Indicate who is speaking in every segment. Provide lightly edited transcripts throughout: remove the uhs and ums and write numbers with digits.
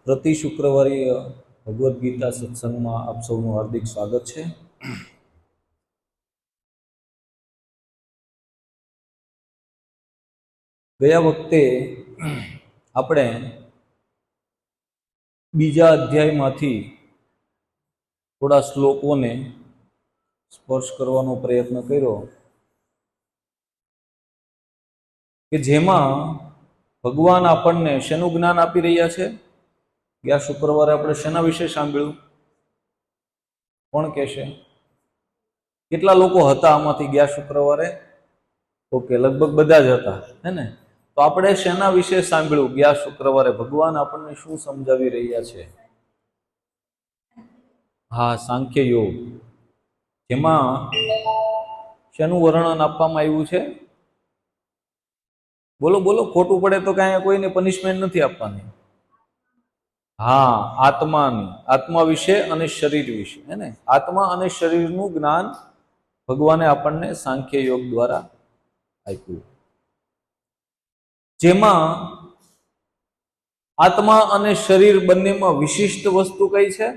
Speaker 1: પ્રતિ શુક્રવારીય ભગવદ્ ગીતા સત્સંગમાં આપ સૌનું હાર્દિક સ્વાગત છે. ગયા વખતે આપણે બીજા અધ્યાયમાંથી થોડા શ્લોકોને સ્પર્શ કરવાનો પ્રયત્ન કર્યો કે જેમાં ભગવાન આપણને શેનું જ્ઞાન આપી રહ્યા છે. ગયા શુક્રવારે આપણે શેના વિશે સાંભળ્યું? કોણ કહેશે? કેટલા લોકો હતા આમાંથી ગયા શુક્રવારે? ઓકે, લગભગ બધા જ હતા, હે ને? તો આપણે શેના વિશે સાંભળ્યું ગયા શુક્રવારે? ભગવાન આપણને શું સમજાવી રહ્યા છે? હા, સાંખ્ય યોગ, જેમાં શેનું વર્ણન આપવામાં આવ્યું છે? બોલો બોલો, ખોટું પડે તો કાંઈ કોઈને પનિશમેન્ટ નથી આપવાની. હા, આત્માની, આત્મા વિશે અને શરીર વિશે, હે ને? આત્મા અને શરીરનું જ્ઞાન ભગવાને આપણને સાંખ્ય યોગ દ્વારા આપ્યું, જેમાં આત્મા અને શરીર બંનેમાં વિશિષ્ટ વસ્તુ કઈ છે?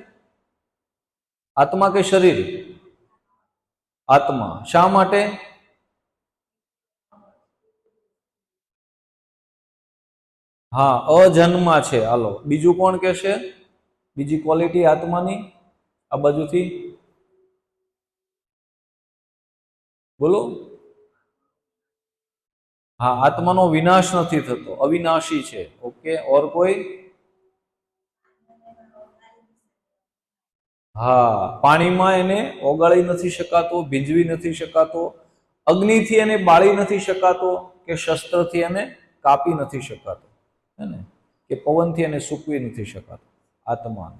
Speaker 1: આત્મા કે શરીર? આત્મા. શા માટે? હા, અજન્મા છે. હાલો, બીજું કોણ કહેશે? બીજી ક્વોલિટી આત્માની આ બાજુથી બોલો. હા, આત્માનો વિનાશ નથી થતો, અવિનાશી છે. ઓકે, ઓર કોઈ? હા, પાણીમાં એને ઓગાળી નથી શકાતો, ભીંજવી નથી શકાતો, અગ્નિથી એને બાળી નથી શકાતો, કે શસ્ત્રથી એને કાપી નથી શકાતો, હે ને? કે પવનથી એને સૂકવી નથી શકાતો આત્મા.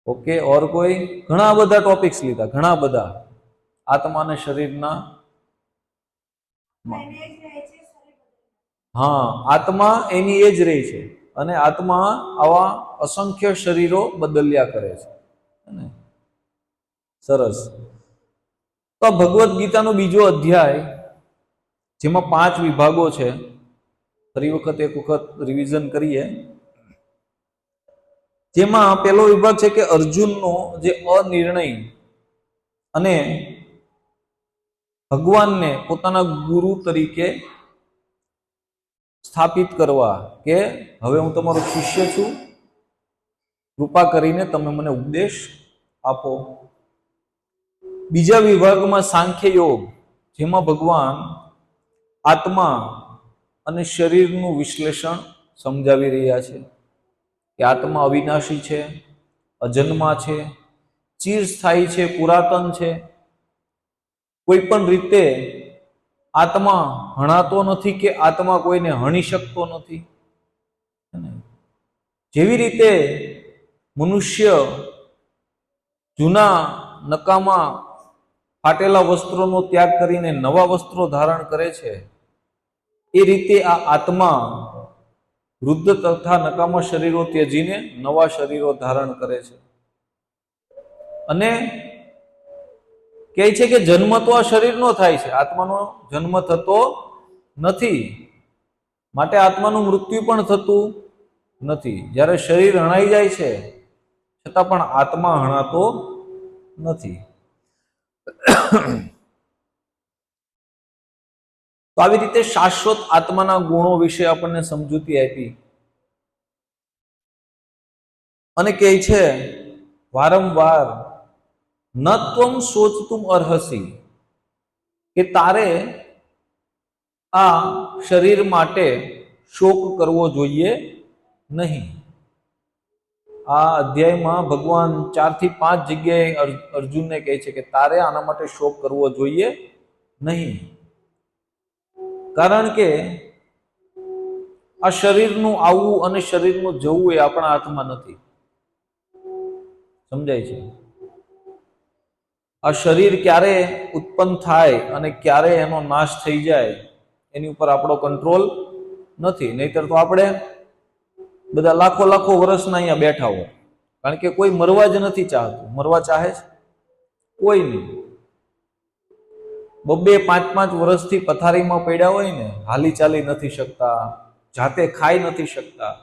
Speaker 1: ઓકે, ઓર કોઈ? ઘણા બધા ટોપિક્સ લીધા, ઘણા બધા આત્મા અને શરીરના. હા, આત્મા એની એ જ રહી છે અને આત્મા આવા અસંખ્ય શરીરો બદલ્યા કરે છે. સરસ. તો ભગવદ્ ગીતાનો બીજો અધ્યાય, જેમાં 5 વિભાગો છે. ફરી વખત એક વખત રિવિઝન કરીએ. જેમાં પહેલો વિભાગ છે કે અર્જુનનો જે અનિર્ણય અને ભગવાનને પોતાના ગુરુ તરીકે સ્થાપિત કરવા, કે હવે હું તમારો શિષ્ય છું, કૃપા કરીને તમે મને ઉપદેશ આપો. બીજા વિભાગમાં સાંખ્ય યોગ, જેમાં ભગવાન આત્મા અને શરીરનું વિશ્લેષણ સમજાવી રહ્યા છે કે આત્મા અવિનાશી છે, અજન્મા છે, ચિરસ્થાયી છે, પુરાતન છે. કોઈ પણ રીતે આત્મા હણાતો નથી કે આત્મા કોઈને હણી શકતો નથી. જેવી રીતે મનુષ્ય જૂના નકામા ફાટેલા વસ્ત્રોનો ત્યાગ કરીને નવા વસ્ત્રો ધારણ કરે છે, એ રીતે આ આત્મા વૃદ્ધ તથા નકામા શરીરો ત્યજીને નવા શરીરો ધારણ કરે છે. અને કહે છે કે જન્મ તો આ શરીરનો થાય છે, આત્માનો જન્મ થતો નથી. માટે આત્માનું મૃત્યુ પણ થતું નથી. જ્યારે શરીર હણાઈ જાય છે છતાં પણ આત્મા હણાતો નથી. તો આવી રીતે શાશ્વત આત્માના ગુણો વિશે આપણને સમજૂતી આપી અને કહે છે વારંવાર, ન ત્વમ સોચતુમ અર્હસી, કે તારે આ શરીર માટે શોક કરવો જોઈએ નહીં. આ અધ્યાયમાં ભગવાન 4 થી 5 જગ્યાએ અર્જુનને કહે છે કે તારે આના માટે શોક કરવો જોઈએ નહીં. કારણ કે આ શરીરનું આવવું અને શરીરનું જવું એ આપણા હાથમાં નથી. સમજાય છે? આ શરીર ક્યારે ઉત્પન્ન થાય અને ક્યારે એનો નાશ થઈ જાય એની ઉપર આપણો કંટ્રોલ નથી. નહીતર તો આપણે બધા લાખો લાખો વર્ષના અહીંયા બેઠા હોય. કારણ કે કોઈ મરવા જ નથી ચાહતું. મરવા ચાહે છે? કોઈ નહીં. 2-5 વર્ષથી પથારીમાં પડ્યા હોય ને, હાલી ચાલી નથી શકતા, જાતે ખાઈ નથી શકતા,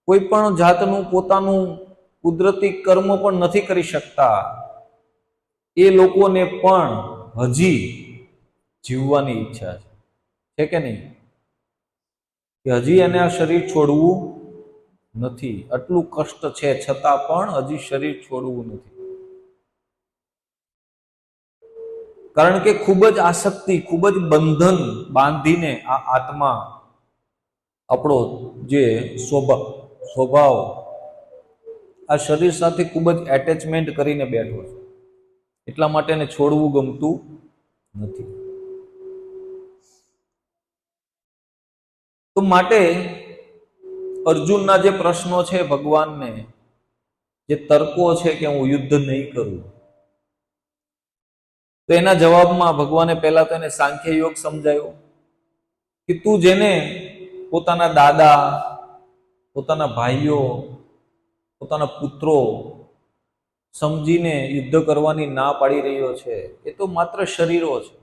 Speaker 1: કોઈ પણ જાતનું પોતાનું કુદરતી કર્મ પણ નથી કરી શકતા, એ લોકોને પણ હજી જીવવાની ઈચ્છા છે કે નહીં? કે હજી એને આ શરીર છોડવું નથી. આટલું કષ્ટ છે છતાં પણ હજી શરીર છોડવું નથી. કારણ કે ખૂબ જ આસક્તિ, ખૂબ જ બંધન બાંધીને આ આત્મા આપણો જે સ્વભાવ આ શરીર સાથે ખૂબ જ એટેચમેન્ટ કરીને બેઠો છે. એટલા માટે એને છોડવું ગમતું નથી. તો માટે અર્જુનના જે પ્રશ્નો છે ભગવાનને, જે તર્કો છે કે હું યુદ્ધ નહીં કરું, તો એના જવાબમાં ભગવાને પહેલા તો એને સાંખ્ય યોગ સમજાયો કે તું જેને પોતાના દાદા, પોતાના ભાઈઓ, પોતાના પુત્રો સમજીને યુદ્ધ કરવાની ના પાડી રહ્યો છે, એ તો માત્ર શરીરો છે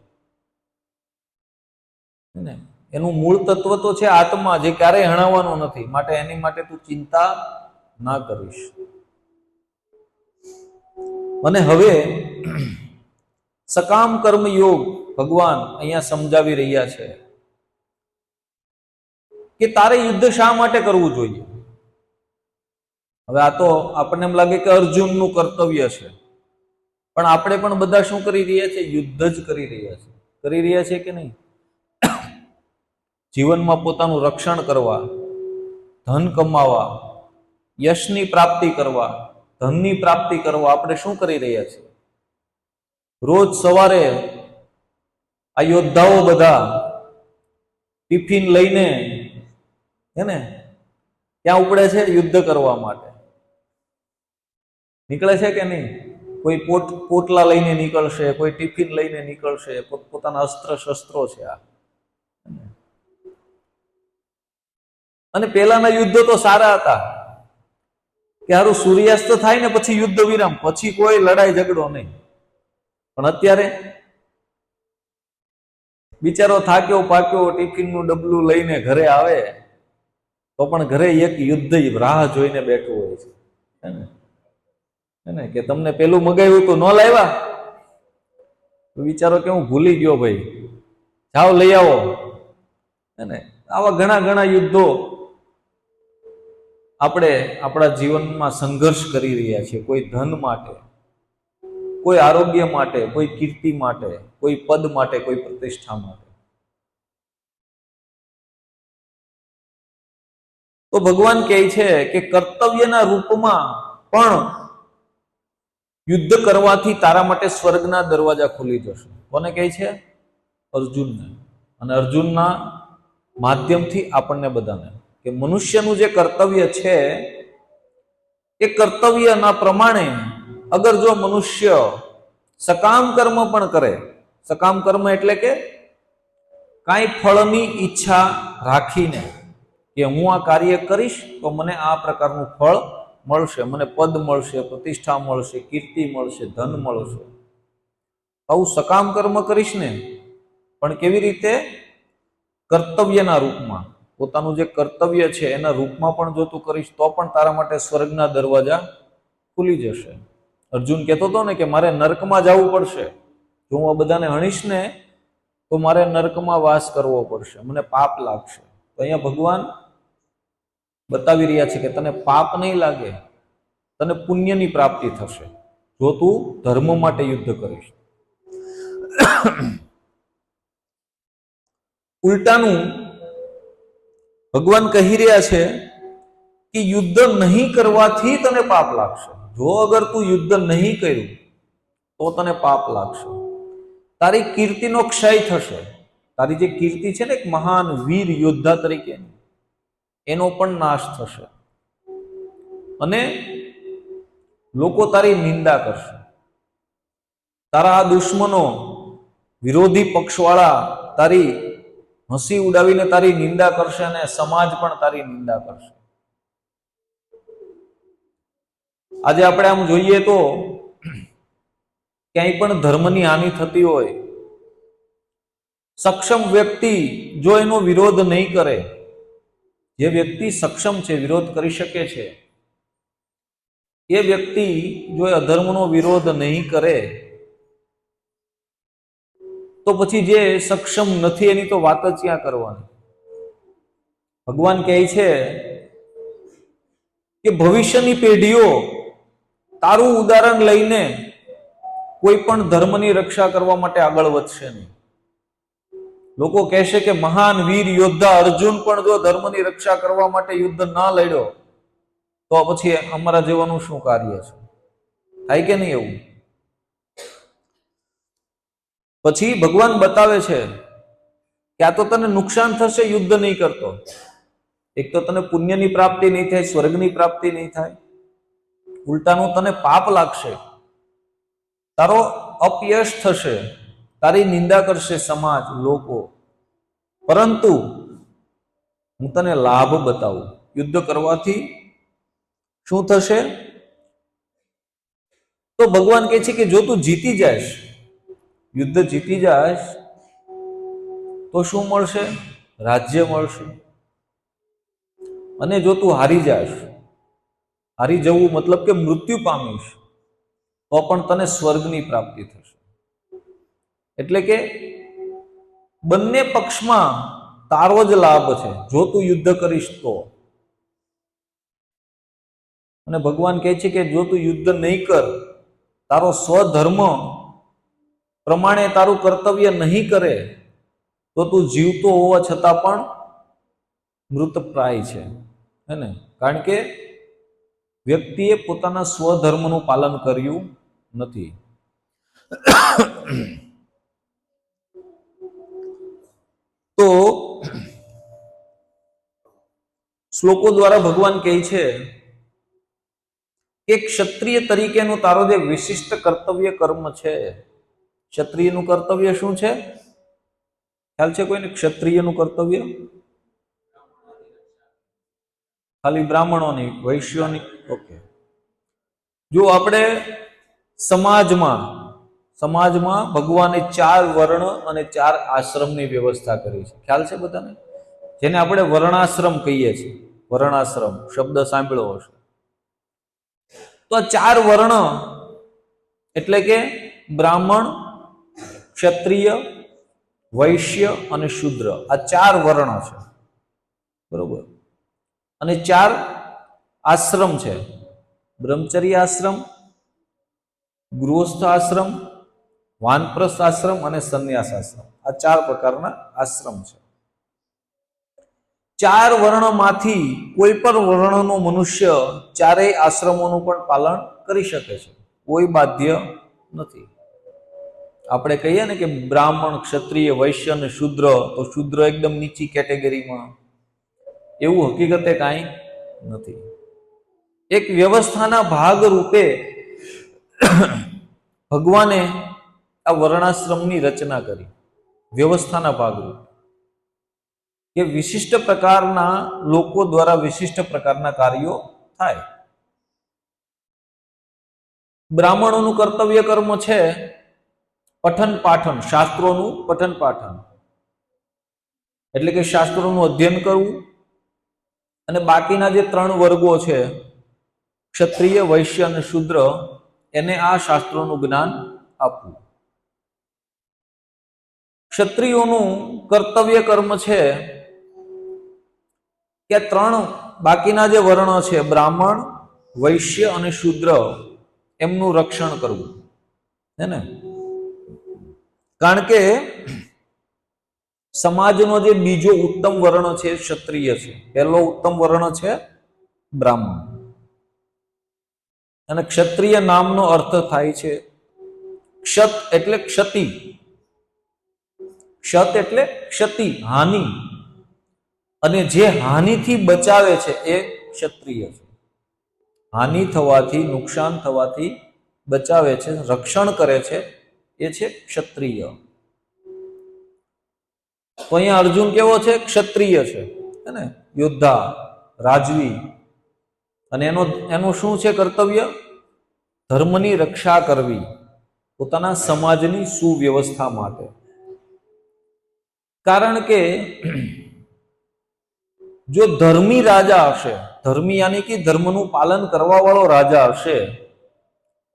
Speaker 1: ને. એનું મૂળ તત્વ તો છે આત્મા, જે ક્યારેય હણાવવાનો નથી. માટે એની માટે તું ચિંતા ના કરીશ. અને હવે સકામ કર્મ યોગ ભગવાન અહીંયા સમજાવી રહ્યા છે કે તારે યુદ્ધ શા માટે કરવું જોઈએ. હવે આ તો આપણને એમ લાગે કે અર્જુનનું કર્તવ્ય છે, પણ આપણે પણ બધા શું કરી રહ્યા છે? યુદ્ધ જ કરી રહ્યા છે. કરી રહ્યા છે કે નહીં? જીવનમાં પોતાનું રક્ષણ કરવા, ધન કમાવા, યશની પ્રાપ્તિ કરવા, ધનની પ્રાપ્તિ કરવા આપણે શું કરી રહ્યા છીએ? રોજ સવારે આ યોદ્ધાઓ બધા ટિફિન લઈને ક્યાં ઉપડે છે? યુદ્ધ કરવા માટે નીકળે છે કે નહીં? કોઈ પોટલા લઈને નીકળશે, કોઈ ટિફિન લઈને નીકળશે, પોતાના અસ્ત્ર શસ્ત્રો છે આ. અને પહેલાના યુદ્ધો તો સારા હતા કે હારું સૂર્યાસ્ત થાય ને પછી યુદ્ધ વિરામ, પછી કોઈ લડાઈ ઝઘડો નહીં. પણ અત્યારે બિચારો થાક્યો પાક્યો ટિફિનનું ડબલું લઈને ઘરે આવે તો પણ ઘરે એક યુદ્ધ રાહ જોઈને બેઠું હોય છે કે તમને પેલું મગાવ્યું તો ન લાવ્યા, વિચારો કે હું ભૂલી ગયો ભાઈ, જાઓ લઈ આવો. આવા ઘણા ઘણા યુદ્ધો આપણે આપણા જીવનમાં સંઘર્ષ કરી રહ્યા છીએ. કોઈ ધન માટે, કોઈ આરોગ્ય માટે, કોઈ કીર્તિ માટે, કોઈ પદ માટે, કોઈ પ્રતિષ્ઠા માટે. તો ભગવાન કહે છે કે કર્તવ્યના રૂપમાં પણ યુદ્ધ કરવાથી તારા માટે સ્વર્ગના દરવાજા ખુલી જશે. કોને કહે છે? અર્જુનને. અને અર્જુનના માધ્યમથી આપણને બધાને કે મનુષ્યનું જે કર્તવ્ય છે એ કર્તવ્યના પ્રમાણે અગર જો મનુષ્ય સકામ કર્મ પણ કરે, સકામ કર્મ એટલે કે કાંઈ ફળની ઈચ્છા રાખીને કે હું આ કાર્ય કરીશ તો મને આ પ્રકારનું ફળ મળશે, મને પદ મળશે, પ્રતિષ્ઠા મળશે, કીર્તિ મળશે, ધન મળશે, આવું સકામ કર્મ કરીશ ને, પણ કેવી રીતે? કર્તવ્યના રૂપમાં. પોતાનું જે કર્તવ્ય છે એના રૂપમાં પણ જો તું કરીશ તો પણ તારા માટે સ્વર્ગના દરવાજા ખુલી જશે. અર્જુન કહેતો હતો ને કે મારે નર્કમાં જવું પડશે, જો હું આ બધાને હણીશ ને તો મારે નર્કમાં વાસ કરવો પડશે, મને પાપ લાગશે. તો અહીંયા ભગવાન બતાવી રહ્યા છે કે તને પાપ નહીં લાગે, તને પુણ્યની પ્રાપ્તિ થશે જો તું ધર્મ માટે યુદ્ધ કરીશ. ઉલટાનું ભગવાન કહી રહ્યા છે કે યુદ્ધ નહીં કરવાથી તને પાપ લાગશે. જો અગર તું યુદ્ધ નહીં કર્યું તો તને પાપ લાગશે, તારી કીર્તિનો ક્ષય થશે. તારી જે કીર્તિ છે ને એક મહાન વીર યોદ્ધા તરીકે, એનો પણ નાશ થશે અને લોકો તારી નિંદા કરશે. તારા આ દુશ્મનો, વિરોધી પક્ષવાળા તારી હસી ઉડાવીને તારી નિંદા કરશે અને સમાજ પણ તારી નિંદા કરશે. આજે આપણે આમ જોઈએ તો ક્યાંય પણ ધર્મની હાનિ થતી હોય, સક્ષમ વ્યક્તિ જો એનો વિરોધ નહીં કરે જે વ્યક્તિ સક્ષમ છે, વિરોધ કરી શકે છે, એ વ્યક્તિ જો એ અધર્મનો વિરોધ નહીં કરે તો પછી જે સક્ષમ નથી એની તો વાત જ ક્યાં કરવાની. ભગવાન કહે છે કે ભવિષ્યની પેઢીઓ તારું ઉદાહરણ લઈને કોઈ પણ ધર્મની રક્ષા કરવા માટે આગળ વધશે નહીં. લોકો કહેશે કે મહાન વીર યોદ્ધા અર્જુન પણ જો ધર્મની રક્ષા કરવા માટે યુદ્ધ ના લડ્યો તો પછી અમારા જેવાનું શું કાર્ય છે? થાય કે નહીં એવું? પછી ભગવાન બતાવે છે કે આ તો તને નુકસાન થશે યુદ્ધ નહીં કરતો. એક તો તને પુણ્યની પ્રાપ્તિ નહીં થાય, સ્વર્ગની પ્રાપ્તિ નહીં થાય, ઉલટાનું તને પાપ લાગશે, તારો અપયશ થશે, તારી નિંદા કરશે સમાજ, લોકો. પરંતુ હું તને લાભ બતાવું. યુદ્ધ કરવાથી શું થશે? તો ભગવાન કહે છે કે જો તું જીતી જાશ, યુદ્ધ જીતી જાશ તો શું મળશે? રાજ્ય મળશે. અને જો તું હારી જાશ, હારી જવું મતલબ કે મૃત્યુ પામીશ, તો પણ તને સ્વર્ગની પ્રાપ્તિ થશે. એટલે કે બંને પક્ષમાં તારો જ લાભ છે જો તું યુદ્ધ કરીશ તો. અને ભગવાન કહે છે કે જો તું યુદ્ધ નહીં કર, તારો સ્વધર્મ પ્રમાણે તારું કર્તવ્ય નહીં કરે, તો તું જીવતો હોવા છતાં પણ મૃતપ્રાય છે, હે ને? કારણ કે વ્યક્તિએ પોતાના સ્વધર્મનું પાલન કર્યું નથી. તો શ્લોકો દ્વારા ભગવાન કહે છે કે ક્ષત્રિય તરીકેનું તારો જે વિશિષ્ટ કર્તવ્ય કર્મ છે, ક્ષત્રિયનું કર્તવ્ય શું છે? ખ્યાલ છે કોઈને ક્ષત્રિયનું કર્તવ્ય? ખાલી બ્રાહ્મણોની, વૈશ્યોની? ઓકે. જો આપણે સમાજમાં ભગવાને 4 વર્ણ અને 4 આશ્રમની વ્યવસ્થા કરી છે. ખ્યાલ છે બધાને? જેને આપણે વર્ણાશ્રમ કહીએ છીએ. વર્ણાશ્રમ શબ્દ સાંભળ્યો હશે. તો 4 વર્ણ એટલે કે બ્રાહ્મણ, ક્ષત્રિય, વૈશ્ય અને શૂદ્ર, આ 4 વર્ણ છે, બરોબર? અને 4 આશ્રમ છે: બ્રહ્મચર્ય આશ્રમ, ગૃહસ્થ આશ્રમ, વાનપ્રસ્થ આશ્રમ અને સંન્યાસ આશ્રમ. આ 4 પ્રકારના આશ્રમ છે. 4 વર્ણમાંથી કોઈ પણ વર્ણનો મનુષ્ય 4 આશ્રમોનું પણ પાલન કરી શકે છે, કોઈ બાધ્ય નથી. આપણે કહીએ ને કે બ્રાહ્મણ, ક્ષત્રિય, વૈશ્ય અને શૂદ્ર, તો શૂદ્ર એકદમ નીચી કેટેગરીમાં, એવું હકીકતે કાંઈ નથી. એક વ્યવસ્થાના ભાગ રૂપે ભગવાને આ વર્ણાશ્રમની રચના કરી. વ્યવસ્થાના ભાગરૂપે કે વિશિષ્ટ પ્રકારના લોકો દ્વારા વિશિષ્ટ પ્રકારના કાર્યો થાય. બ્રાહ્મણોનું કર્તવ્ય કર્મ છે પઠન પાઠન, શાસ્ત્રોનું પઠન પાઠન, એટલે કે શાસ્ત્રોનું અધ્યયન કરવું. અને બાકીના જે 3 વર્ગો છે, ક્ષત્રિય, વૈશ્ય અને શૂદ્ર, એને આ શાસ્ત્રોનું જ્ઞાન આપવું. ક્ષત્રિયોનું કર્તવ્ય કર્મ છે કે 3 બાકીના જે વર્ણ છે, બ્રાહ્મણ, વૈશ્ય અને શૂદ્ર, એમનું રક્ષણ કરવું, હે ને? કારણ કે સમાજનો જે બીજો ઉત્તમ વર્ણ છે ક્ષત્રિય છે, પહેલો ઉત્તમ વર્ણ છે બ્રાહ્મણ. અને ક્ષત્રિય નામનો અર્થ થાય છે ક્ષત એટલે ક્ષતિ, ક્ષત એટલે ક્ષતિ, હાનિ. અને જે હાનિથી બચાવે છે એ ક્ષત્રિય છે. હાનિ થવાથી, નુકસાન થવાથી બચાવે છે, રક્ષણ કરે છે, એ છે ક્ષત્રિય. તો અહીંયા અર્જુન કેવો છે? ક્ષત્રિય છે, હે ને? યોદ્ધા, રાજવી. અને એનું શું છે કર્તવ્ય? ધર્મની રક્ષા કરવી, પોતાના સમાજની સુવ્યવસ્થા માટે. કારણ કે જો ધર્મી રાજા હશે, ધર્મી યાની કે ધર્મનું પાલન કરવા વાળો રાજા હશે,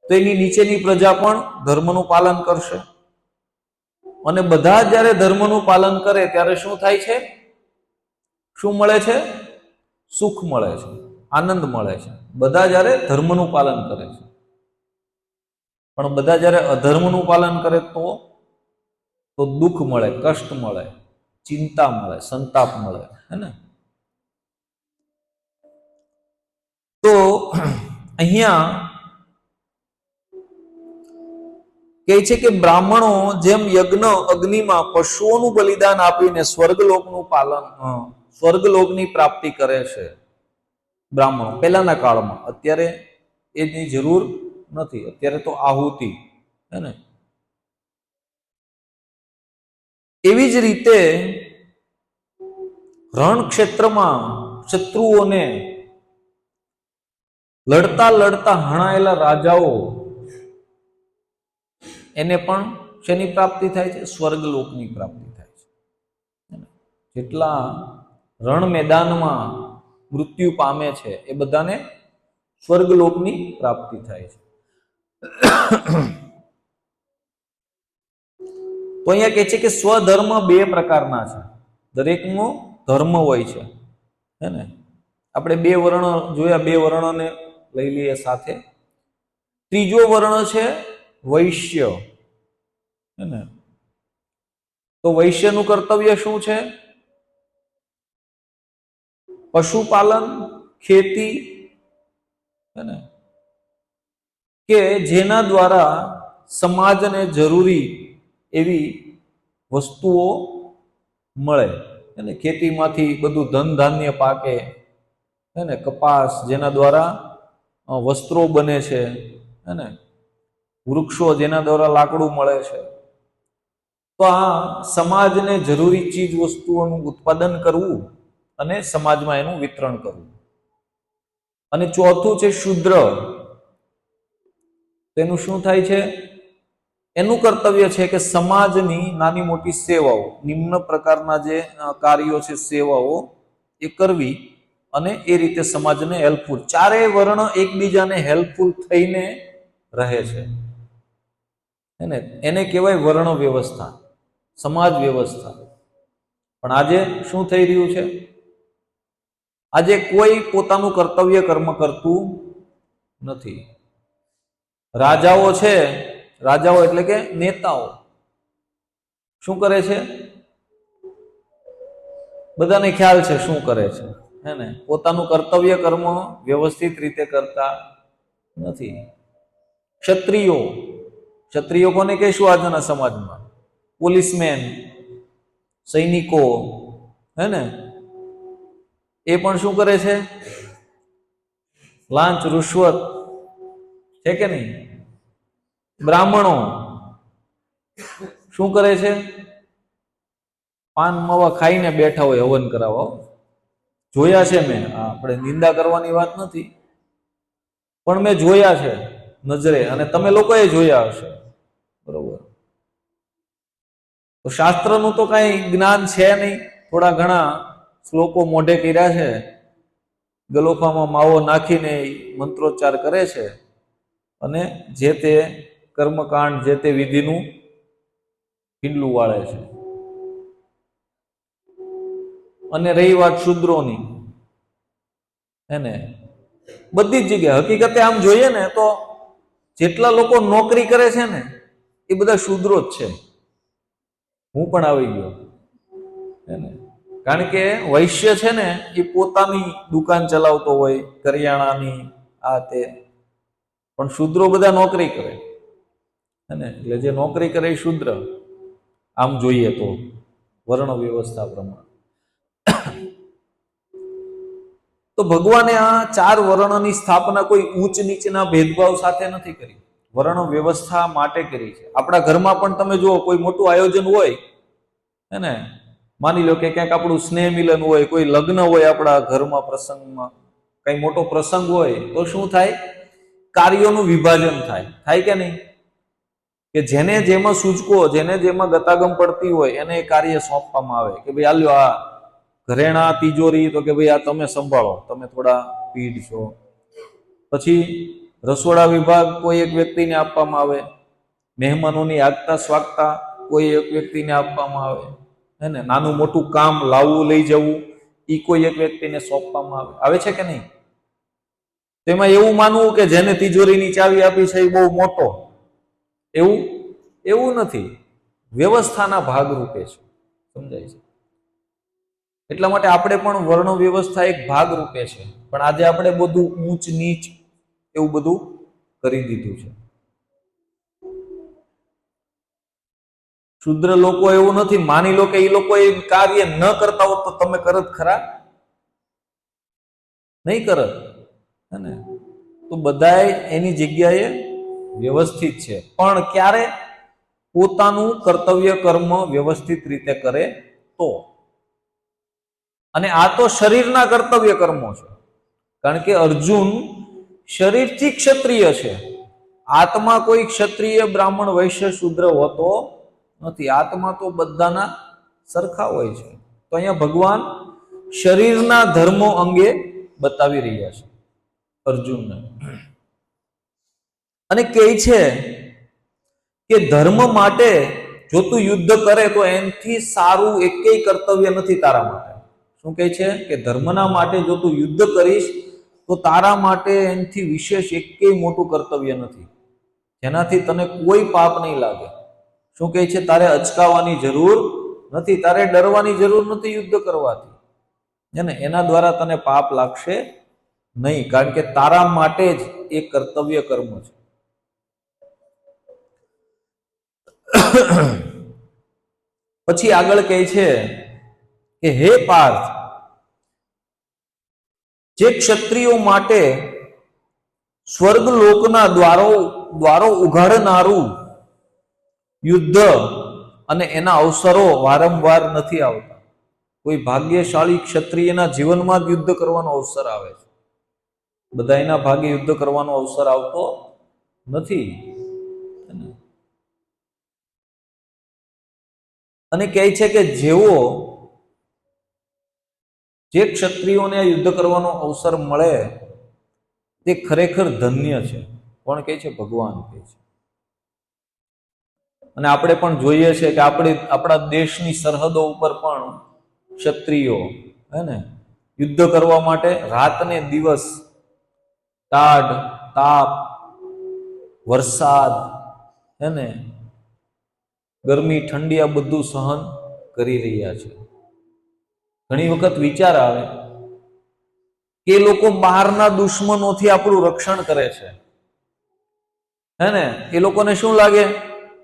Speaker 1: તો એની નીચેની પ્રજા પણ ધર્મનું પાલન કરશે. અને બધા જ્યારે ધર્મનું પાલન કરે ત્યારે શું થાય છે? શું મળે છે? સુખ મળે છે, આનંદ મળે છે. બધા જ્યારે ધર્મનું પાલન કરે છે. પણ બધા જ્યારે અધર્મનું પાલન કરે તો દુઃખ મળે, કષ્ટ મળે, ચિંતા મળે, સંતાપ મળે, હે ને? તો અહીંયા કહે છે કે બ્રાહ્મણો જેમ યજ્ઞ અગ્નિમાં પશુઓનું બલિદાન આપીને સ્વર્ગલોકનું પાલન, સ્વર્ગલોકની પ્રાપ્તિ કરે છે બ્રાહ્મણો પહેલાના કાળમાં. અત્યારે એની જરૂર નથી, અત્યારે તો આહુતિ, હે ને? એવી જ રીતે રણ ક્ષેત્રમાં શત્રુઓને લડતા લડતા હણાયેલા રાજાઓ, એને પણ શેની પ્રાપ્તિ થાય છે? સ્વર્ગલોકની પ્રાપ્તિ થાય છે. જેટલા રણ મેદાનમાં મૃત્યુ પામે છે એ બધાને સ્વર્ગલોકની પ્રાપ્તિ થાય છે. તો અહીંયા કહે છે કે સ્વધર્મ બે પ્રકારના છે. દરેકનો ધર્મ હોય છે, હે ને? આપણે બે વર્ણ જોયા, બે વર્ણને લઈ લઈએ સાથે. ત્રીજો વર્ણ છે વૈશ્ય, હે ને? તો વૈશ્યનું કર્તવ્ય શું છે? પશુપાલન, ખેતી, હે ને? કે જેના દ્વારા સમાજને જરૂરી એવી વસ્તુઓ મળે, હે ને? ખેતીમાંથી બધું ધન ધાન્ય પાકે, હે ને? કપાસ, જેના દ્વારા વસ્ત્રો બને છે, હે ને? વૃક્ષો, જેના દ્વારા લાકડું મળે છે. તો આ સમાજને જરૂરી ચીજ વસ્તુઓનું ઉત્પાદન કરવું અને સમાજમાં એનું વિતરણ કરવું. અને ચોથું છે શુદ્ર. તેનું શું થાય છે? એનું કર્તવ્ય છે કે સમાજની નાની મોટી સેવાઓ, નિમ્ન પ્રકારના જે કાર્યો છે, સેવાઓ એ કરવી અને એ રીતે સમાજને હેલ્પફુલ. ચારેય વર્ણ એકબીજાને હેલ્પફુલ થઈને રહે છે, એને કહેવાય વર્ણ વ્યવસ્થા, સમાજ વ્યવસ્થા. પણ આજે શું થઈ રહ્યું છે? આજે કોઈ પોતાનું કર્તવ્ય કર્મ કરતું નથી. રાજાઓ છે, રાજાઓ એટલે કે નેતાઓ શું કરે છે? બધાને ખ્યાલ છે શું કરે છે, હે ને? પોતાનું કર્તવ્ય કર્મ વ્યવસ્થિત રીતે કરતા નથી. ક્ષત્રિયો, ક્ષત્રિયો કોને કહીશું આજના સમાજમાં? પોલીસમેન, સૈનિકો, હે ને? એ પણ શું કરે છે? લાંચ, રૂશ્વત, છે કે નહીં? બ્રાહ્મણો શું કરે છે? પાન માવા ખાઈને બેઠા હોય હવન કરાવવા. જોયા છે મેં. આપણે નિંદા કરવાની વાત નથી, પણ મેં જોયા છે નજરે, અને તમે લોકોએ જોયા હશે, બરોબર? તો શાસ્ત્રનું તો કઈ જ્ઞાન છે નહીં. થોડા ઘણા શ્લોકો મોઢે કર્યા છે, ગલોફામાં માવો નાખીને મંત્રોચ્ચાર કરે છે અને જે તે કર્મકાંડ, જે તે વિધિનું પિંડલું વાળે છે. અને રહી વાત શૂદ્રોની, હે ને? બધી જ જગ્યાએ હકીકતે આમ જોઈએ ને તો જેટલા લોકો નોકરી કરે છે ને એ બધા શૂદ્રો જ છે. હું પણ આવી ગયો, હે ને? કારણ કે વૈશ્ય છે ને એ પોતાની દુકાન ચલાવતો હોય, કરિયાણાની, આ તે. પણ શૂદ્રો બધા નોકરી કરે, હે ને? એટલે જે નોકરી કરે એ શૂદ્ર, આમ જોઈએ તો વર્ણ વ્યવસ્થા પ્રમાણે. તો ભગવાને આ ચાર વર્ણની સ્થાપના કોઈ ઊંચ નીચના ભેદભાવ સાથે નથી કરી, વર્ણ વ્યવસ્થા માટે કરી છે. આપણા ઘરમાં પણ તમે જુઓ, કોઈ મોટું આયોજન હોય, હે ને? માની લો કે ક્યાંક આપણું સ્નેહ મિલન હોય, કોઈ લગ્ન હોય આપણા ઘરમાં, પ્રસંગમાં કઈ મોટો પ્રસંગ હોય, તો શું થાય? કાર્યોનું વિભાજન થાય કે નહીં? કે જેને જેમાં સૂચકો, જેને જેમાં ગતાગમ પડતી હોય એને એ કાર્ય સોંપવામાં આવે કે ભાઈ આલ્યો, આ ઘરેણા, તિજોરી, તો કે ભાઈ આ તમે સંભાળો, તમે થોડા પીઢ છો. પછી રસોડા વિભાગ કોઈ એક વ્યક્તિને આપવામાં આવે, મહેમાનોની આગતા સ્વાગતા કોઈ એક વ્યક્તિને આપવામાં આવે, હે ને, નાનું મોટું કામ લાવવું લઈ જવું એ કોઈ એક વ્યક્તિને સોંપવામાં આવે છે કે નહીં? તેમાં એવું માનવું કે જેને તિજોરીની ચાવી આપી છે એ બહુ મોટો, એવું એવું નથી. વ્યવસ્થાના ભાગરૂપે છે, સમજાય છે? એટલા માટે આપણે પણ વર્ણ વ્યવસ્થા એક ભાગ રૂપે છે, પણ આજે આપણે બધું ઊંચ નીચ એવું બધું કરી દીધું છે. શુદ્ર લોકો એવું નથી, માની લો કે એ લોકો એ કાર્ય ન કરતા હોત તો તમે કરત ખરા? નહીં કરત, હે ને? તો બધાય એની જગ્યાએ વ્યવસ્થિત છે, પણ ક્યારે? પોતાનું કર્તવ્ય કર્મ વ્યવસ્થિત રીતે કરે તો. અને આ તો શરીરના કર્તવ્ય કર્મો છે, કારણ કે અર્જુન શરીરથી ક્ષત્રિય છે. આત્મા કોઈ ક્ષત્રિય, બ્રાહ્મણ, વૈશ્ય, શૂદ્ર હોતો નથી. આત્મા તો બધાના સરખા હોય છે. તો અહીંયા ભગવાન શરીરના ધર્મો અંગે બતાવી રહ્યા છે અર્જુનને, અને કહે છે કે ધર્મ માટે જો તું યુદ્ધ કરે તો એનાથી સારું એકેય કર્તવ્ય નથી તારા માટે. શું કહે છે? કે ધર્મના માટે જો તું યુદ્ધ કરીશ તો તારા માટે એનાથી વિશેષ એકેય મોટું કર્તવ્ય નથી, જેનાથી તને કોઈ પાપ નહીં લાગે. શું કહે છે? તારે અચકાવાની જરૂર નથી, તારે ડરવાની જરૂર નથી યુદ્ધ કરવાથી, હે ને? એના દ્વારા તને પાપ લાગશે નહીં, કારણ કે તારા માટે જ એ કર્તવ્ય કર્મ છે. પછી આગળ કહે છે કે હે પાર્થ, જે ક્ષત્રિયો માટે સ્વર્ગલોકના દ્વારો ઉઘાડનારું યુદ્ધ અને એના અવસરો વારંવાર નથી આવતા. કોઈ ભાગ્યશાળી ક્ષત્રિયના જીવનમાં જ યુદ્ધ કરવાનો અવસર આવે છે, બધાના ભાગ્ય યુદ્ધ કરવાનો અવસર આવતો નથી. અને કહે છે કે જે ક્ષત્રિયોને યુદ્ધ કરવાનો અવસર મળે તે ખરેખર ધન્ય છે. કોણ કહે છે? ભગવાન કહે છે. અને આપણે પણ જોઈએ છે કે આપણા દેશની સરહદો ઉપર પણ ક્ષત્રિયો, હે ને, યુદ્ધ કરવા માટે રાત ને દિવસ, ટાઢ, તાપ, વરસાદ, હે ને, ગરમી, ઠંડી, આ બધું સહન કરી રહ્યા છે. ઘણી વખત વિચાર આવે કે એ લોકો બહારના દુશ્મનોથી આપણું રક્ષણ કરે છે, હે ને? એ લોકોને શું લાગે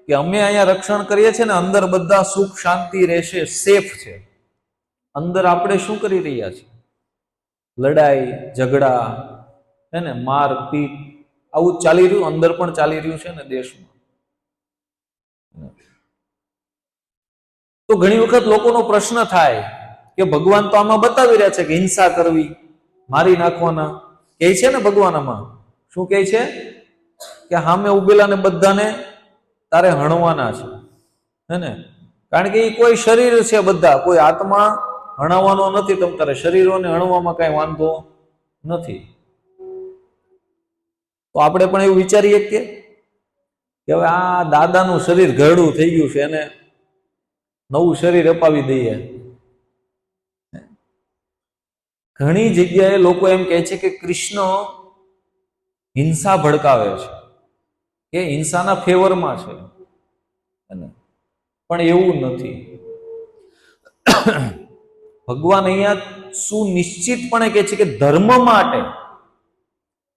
Speaker 1: કે અમે અહીંયા રક્ષણ કરીએ છીએ ને, અંદર બધા સુખ શાંતિ રહેશે, સેફ છે. અંદર આપણે શું કરી રહ્યા છીએ? લડાઈ ઝઘડા, હે ને, માર પીટ, આવું ચાલી રહ્યું, અંદર પણ ચાલી રહ્યું છે ને દેશમાં. તો ઘણી વખત લોકોનો પ્રશ્ન થાય કે ભગવાન તો આમાં બતાવી રહ્યા છે કે હિંસા કરવી, મારી નાખવાના, કહે છે ને ભગવાન આમાં. શું કહે છે? કે સામે ઉભેલા ને બધાને તારે હણવાના છે, હે ને? કારણ કે એ કોઈ શરીર છે, બધા, કોઈ આત્મા હણાવવાનો નથી. તમ તારે શરીરોને હણવામાં કઈ વાંધો નથી. તો આપણે પણ એવું વિચારીએ કે હવે આ દાદાનું શરીર ઘરડું થઈ ગયું છે, એને નવું શરીર અપાવી દઈએ. ઘણી જગ્યાએ લોકો એમ કહે છે કે કૃષ્ણ હિંસા ભડકાવે છે, કે હિંસાના ફેવરમાં છે, પણ એવું નથી. ભગવાન અહીંયા સુનિશ્ચિતપણે કહે છે કે ધર્મ માટે,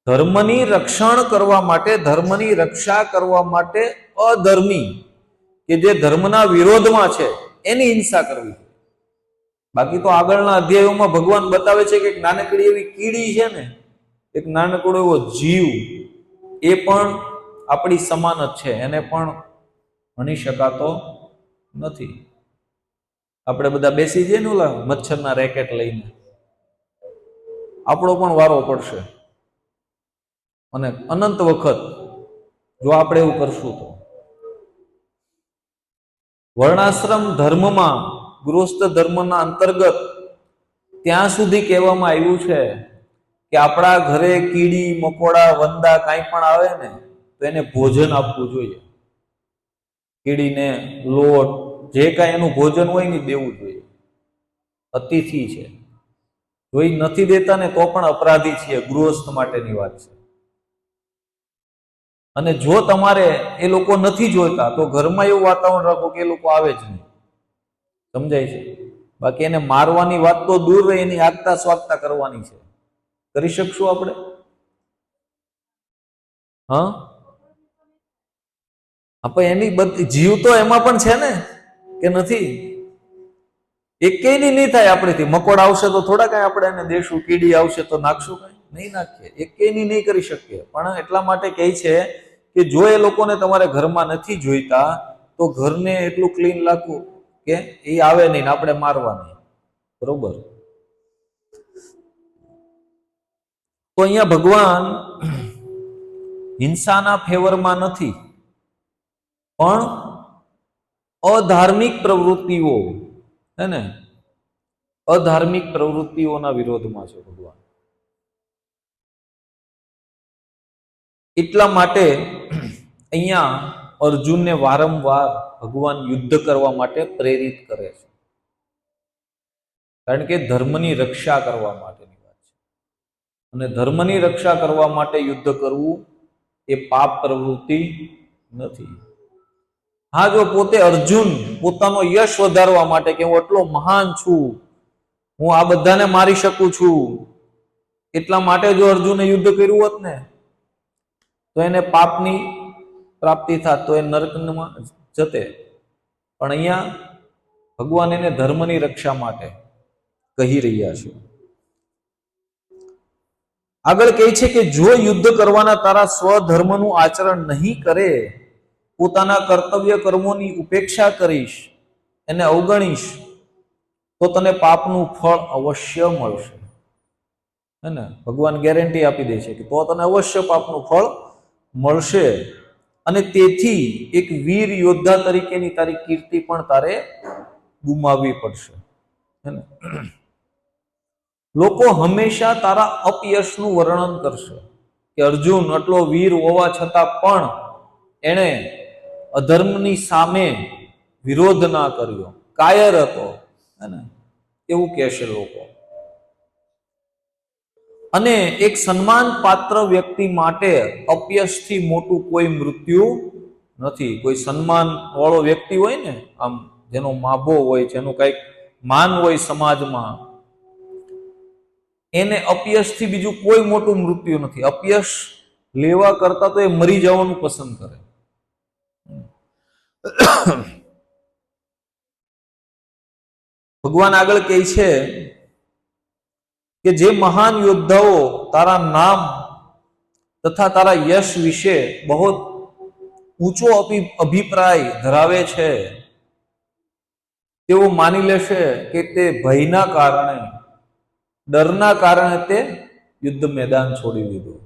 Speaker 1: ધર્મની રક્ષણ કરવા માટે, ધર્મની રક્ષા કરવા માટે અધર્મી કે જે ધર્મના વિરોધમાં છે એની હિંસા કરવી. બાકી તો આગળના અધ્યાયોમાં ભગવાન બતાવે છે કે એક નાનકડી એવી કીડી છે ને, એક નાનકડો એવો જીવ, એ પણ આપણી સમાન જ છે, એને પણ ભણી શકાતો નથી. આપણે બધા બેસી જઈએ ને ઓલા મચ્છરના રેકેટ લઈને, આપણો પણ વારો પડશે, અને અનંત વખત જો આપણે એવું કરશું તો. વર્ણાશ્રમ ધર્મમાં, ગૃહસ્થ ધર્મના અંતર્ગત ત્યાં સુધી કહેવામાં આવ્યું છે કે આપણા ઘરે કીડી મકોડા વંદા કાંઈ પણ આવે ને તો એને ભોજન આપવું જોઈએ. કીડીને લોટ જે કાંઈ એનું ભોજન હોય ને દેવું જોઈએ. અતિથિ છે, જો એ નથી દેતા ને તો પણ અપરાધી છે, ગૃહસ્થ માટેની વાત છે. અને જો તમારે એ લોકો નથી જોઈતા તો ઘરમાં એવું વાતાવરણ રાખો કે એ લોકો આવે જ નહીં. સમજાય છે? બાકી એને મારવાની વાત તો દૂર રહી, એની આગતા સ્વાગતા કરવાની છે. કરી શકશું આપણે? હા, આપણે એની બધી જીવ તો એમાં પણ છે ને કે નથી? એકેયની નહીં થાય આપણેથી. મકોડ આવશે તો થોડા કાંઈ આપણે એને દેશું, કીડી આવશે તો નાખશું કાંઈ? નહીં નાખીએ. એકેયની નહીં કરી શકીએ. પણ એટલા માટે કહે છે કે જો એ લોકોને તમારે ઘરમાં નથી જોઈતા તો ઘરને એટલું ક્લીન રાખવું કે એ આવે નહીં ને આપણે મારવા નહીં. બરોબર? તો અહીંયા ભગવાન હિંસાના ફેવરમાં નથી, પણ અધાર્મિક પ્રવૃત્તિઓ હે ને, અધાર્મિક પ્રવૃત્તિઓના વિરોધમાં છે ભગવાન. એટલા માટે અહીંયા અર્જુનને વારંવાર ભગવાન યુદ્ધ કરવા માટે પ્રેરિત કરે છે, કારણ કે ધર્મની રક્ષા કરવા માટેની વાત છે. અને ધર્મની રક્ષા કરવા માટે યુદ્ધ કરવું એ પાપ પ્રવૃત્તિ નથી. હા, જો પોતે અર્જુન પોતાનો યશ વધારવા માટે કે હું એટલો મહાન છું, હું આ બધાને મારી શકું છું, એટલા માટે જો અર્જુને યુદ્ધ કર્યું હોત ને તો એને પાપની પ્રાપ્તિ થાત, તો એ નરકમાં જતે. પણ અહીંયા ભગવાન એને ધર્મની રક્ષા માટે કહી રહ્યા છે. આગળ કહે છે કે જો યુદ્ધ કરવાના તારા સ્વધર્મનું આચરણ નહીં કરે, પોતાના કર્તવ્ય કર્મોની ઉપેક્ષા કરીશ, એને અવગણીશ, તો તને પાપનું ફળ અવશ્ય મળશે. હે ને? ભગવાન ગેરંટી આપી દે છે કે તો તને અવશ્ય પાપનું ફળ મળશે. અને તેથી એક વીર યોદ્ધા તરીકેની તારી કીર્તિ પણ તારે ગુમાવવી પડશે. હે ને? લોકો હંમેશા તારા અપયશનું વર્ણન કરશે કે અર્જુન આટલો વીર હોવા છતાં પણ એણે અધર્મની સામે વિરોધ ના કર્યો, કાયર હતો, હે ને? એવું કહેશે લોકો. અને એક સન્માન પાત્ર વ્યક્તિ માટે અપયશથી મોટું કોઈ મૃત્યુ નથી. કોઈ સન્માન વાળો વ્યક્તિ હોય ને, આમ જેનો માભો હોય, જેનું કંઈક માન હોય સમાજમાં, એને અપયશથી બીજું કોઈ મોટું મૃત્યુ નથી. અપયશ લેવા કરતા તો એ મરી જવાનું પસંદ કરે. ભગવાન આગળ કહે છે કે જે મહાન યોદ્ધાઓ તારા નામ તથા તારા યશ વિશે બહુ ઊંચો અભિપ્રાય ધરાવે છે, તેઓ માની લેશે કે તે ભયના કારણે, ડરના કારણે તે યુદ્ધ મેદાન છોડી દીધું,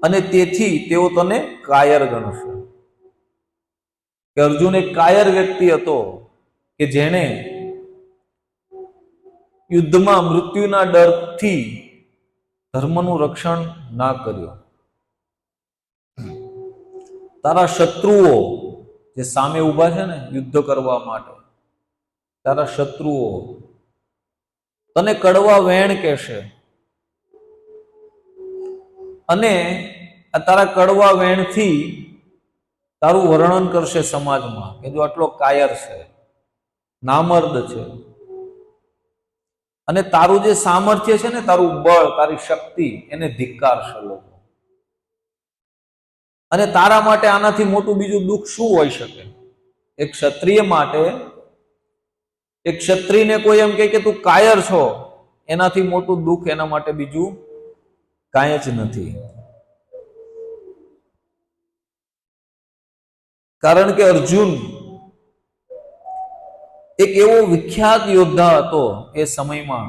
Speaker 1: અને તેથી તેઓ તને કાયર ગણશે. કે અર્જુન એક કાયર વ્યક્તિ હતો કે જેણે યુદ્ધમાં મૃત્યુના ડરથી ધર્મનું રક્ષણ ના કર્યું. તારા શત્રુઓ જે સામે ઊભા છે ને યુદ્ધ કરવા માટે, તારા શત્રુઓ તને કડવા વેણ કહેશે, અને આ તારા કડવા વેણથી તારું વર્ણન કરશે સમાજમાં કે જો આટલો કાયર છે, નામર્દ છે. અને તારું જે સામર્થ્ય છે ને, તારું બળ, તારી શક્તિ, એને ધિક્કારશે લોકો. અને તારા માટે આનાથી મોટું બીજું દુઃખ શું હોઈ શકે? એક ક્ષત્રિય માટે, એક ક્ષત્રિયને કોઈ એમ કહે કે તું કાયર છો, એનાથી મોટું દુઃખ એના માટે બીજું કાંઈ જ નથી. કારણ કે અર્જુન એક એવો વિખ્યાત યોદ્ધા હતો એ સમયમાં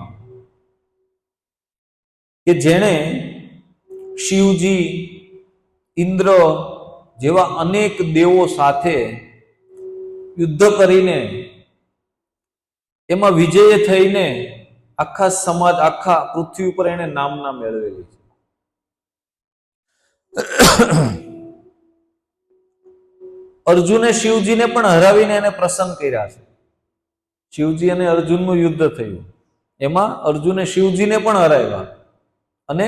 Speaker 1: કે જેણે શિવજી, ઇન્દ્ર જેવા અનેક દેવો સાથે યુદ્ધ કરીને એમાં વિજય થઈને આખા સમાજ, આખા પૃથ્વી ઉપર એને નામના મેળવેલી છે. અર્જુને શિવજીને પણ હરાવીને એને પ્રસન્ન કર્યા છે. શિવજી અને અર્જુનનું યુદ્ધ થયું, એમાં અર્જુને શિવજીને પણ હરાવ્યા. અને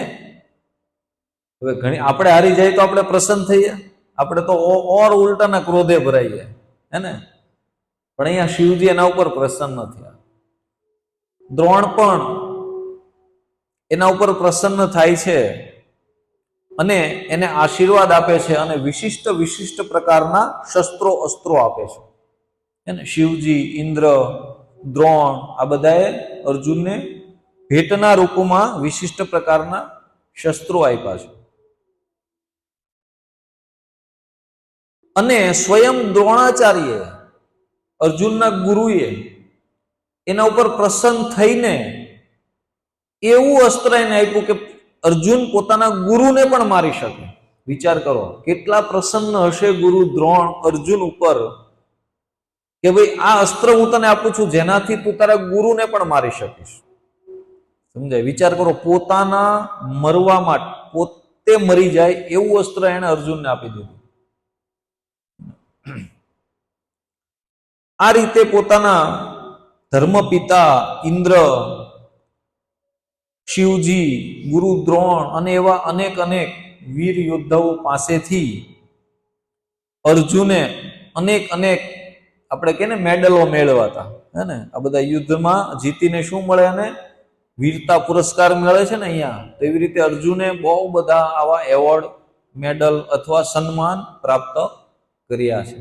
Speaker 1: હવે ઘણી આપણે હારી જાય તો આપણે પ્રસન્ન થઈએ, આપણે તો ઓર ઉલટાના ક્રોધે ભરાઈએ, હે ને? પણ અહીંયા શિવજી એના ઉપર પ્રસન્ન થયા. દ્રોણ પણ એના ઉપર પ્રસન્ન થાય છે અને એને આશીર્વાદ આપે છે અને વિશિષ્ટ વિશિષ્ટ પ્રકારના શસ્ત્રો અસ્ત્રો આપે છે. એને શિવજી, ઇન્દ્ર, દ્રોણ આ બધાએ અર્જુનને ભેટના રૂપમાં વિશિષ્ટ પ્રકારના શસ્ત્રો આપ્યા છે. અને સ્વયં દ્રોણાચાર્ય, અર્જુનના ગુરુએ એના ઉપર પ્રસન્ન થઈને એવું અસ્ત્ર એને આપ્યું કે અર્જુન પોતાના ગુરુને પણ મારી શકે. વિચાર કરો કેટલા પ્રસન્ન હશે ગુરુ દ્રોણ અર્જુન ઉપર કે ભાઈ આ અસ્ત્ર હું તને આપું છું જેનાથી તું તારા ગુરુને પણ મારી શકીશ. સમજાય? વિચાર કરો, પોતાના મરવા માટે પોતે મરી જાય એવું અસ્ત્ર એને અર્જુનને આપી દીધું. આ રીતે પોતાના ધર્મપિતા ઇન્દ્ર, શિવજી, ગુરુ દ્રોણ અને એવા અનેક અનેક વીર યોદ્ધાઓ પાસેથી અર્જુને અનેક અનેક આપણે કહે ને મેડલો મેળવાતા, હે ને? આ બધા યુદ્ધમાં જીતીને શું મળે? અને વીરતા પુરસ્કાર મળે છે ને અહીંયા. તો એવી રીતે અર્જુને બહુ બધા આવા એવોર્ડ, મેડલ અથવા સન્માન પ્રાપ્ત કર્યા છે.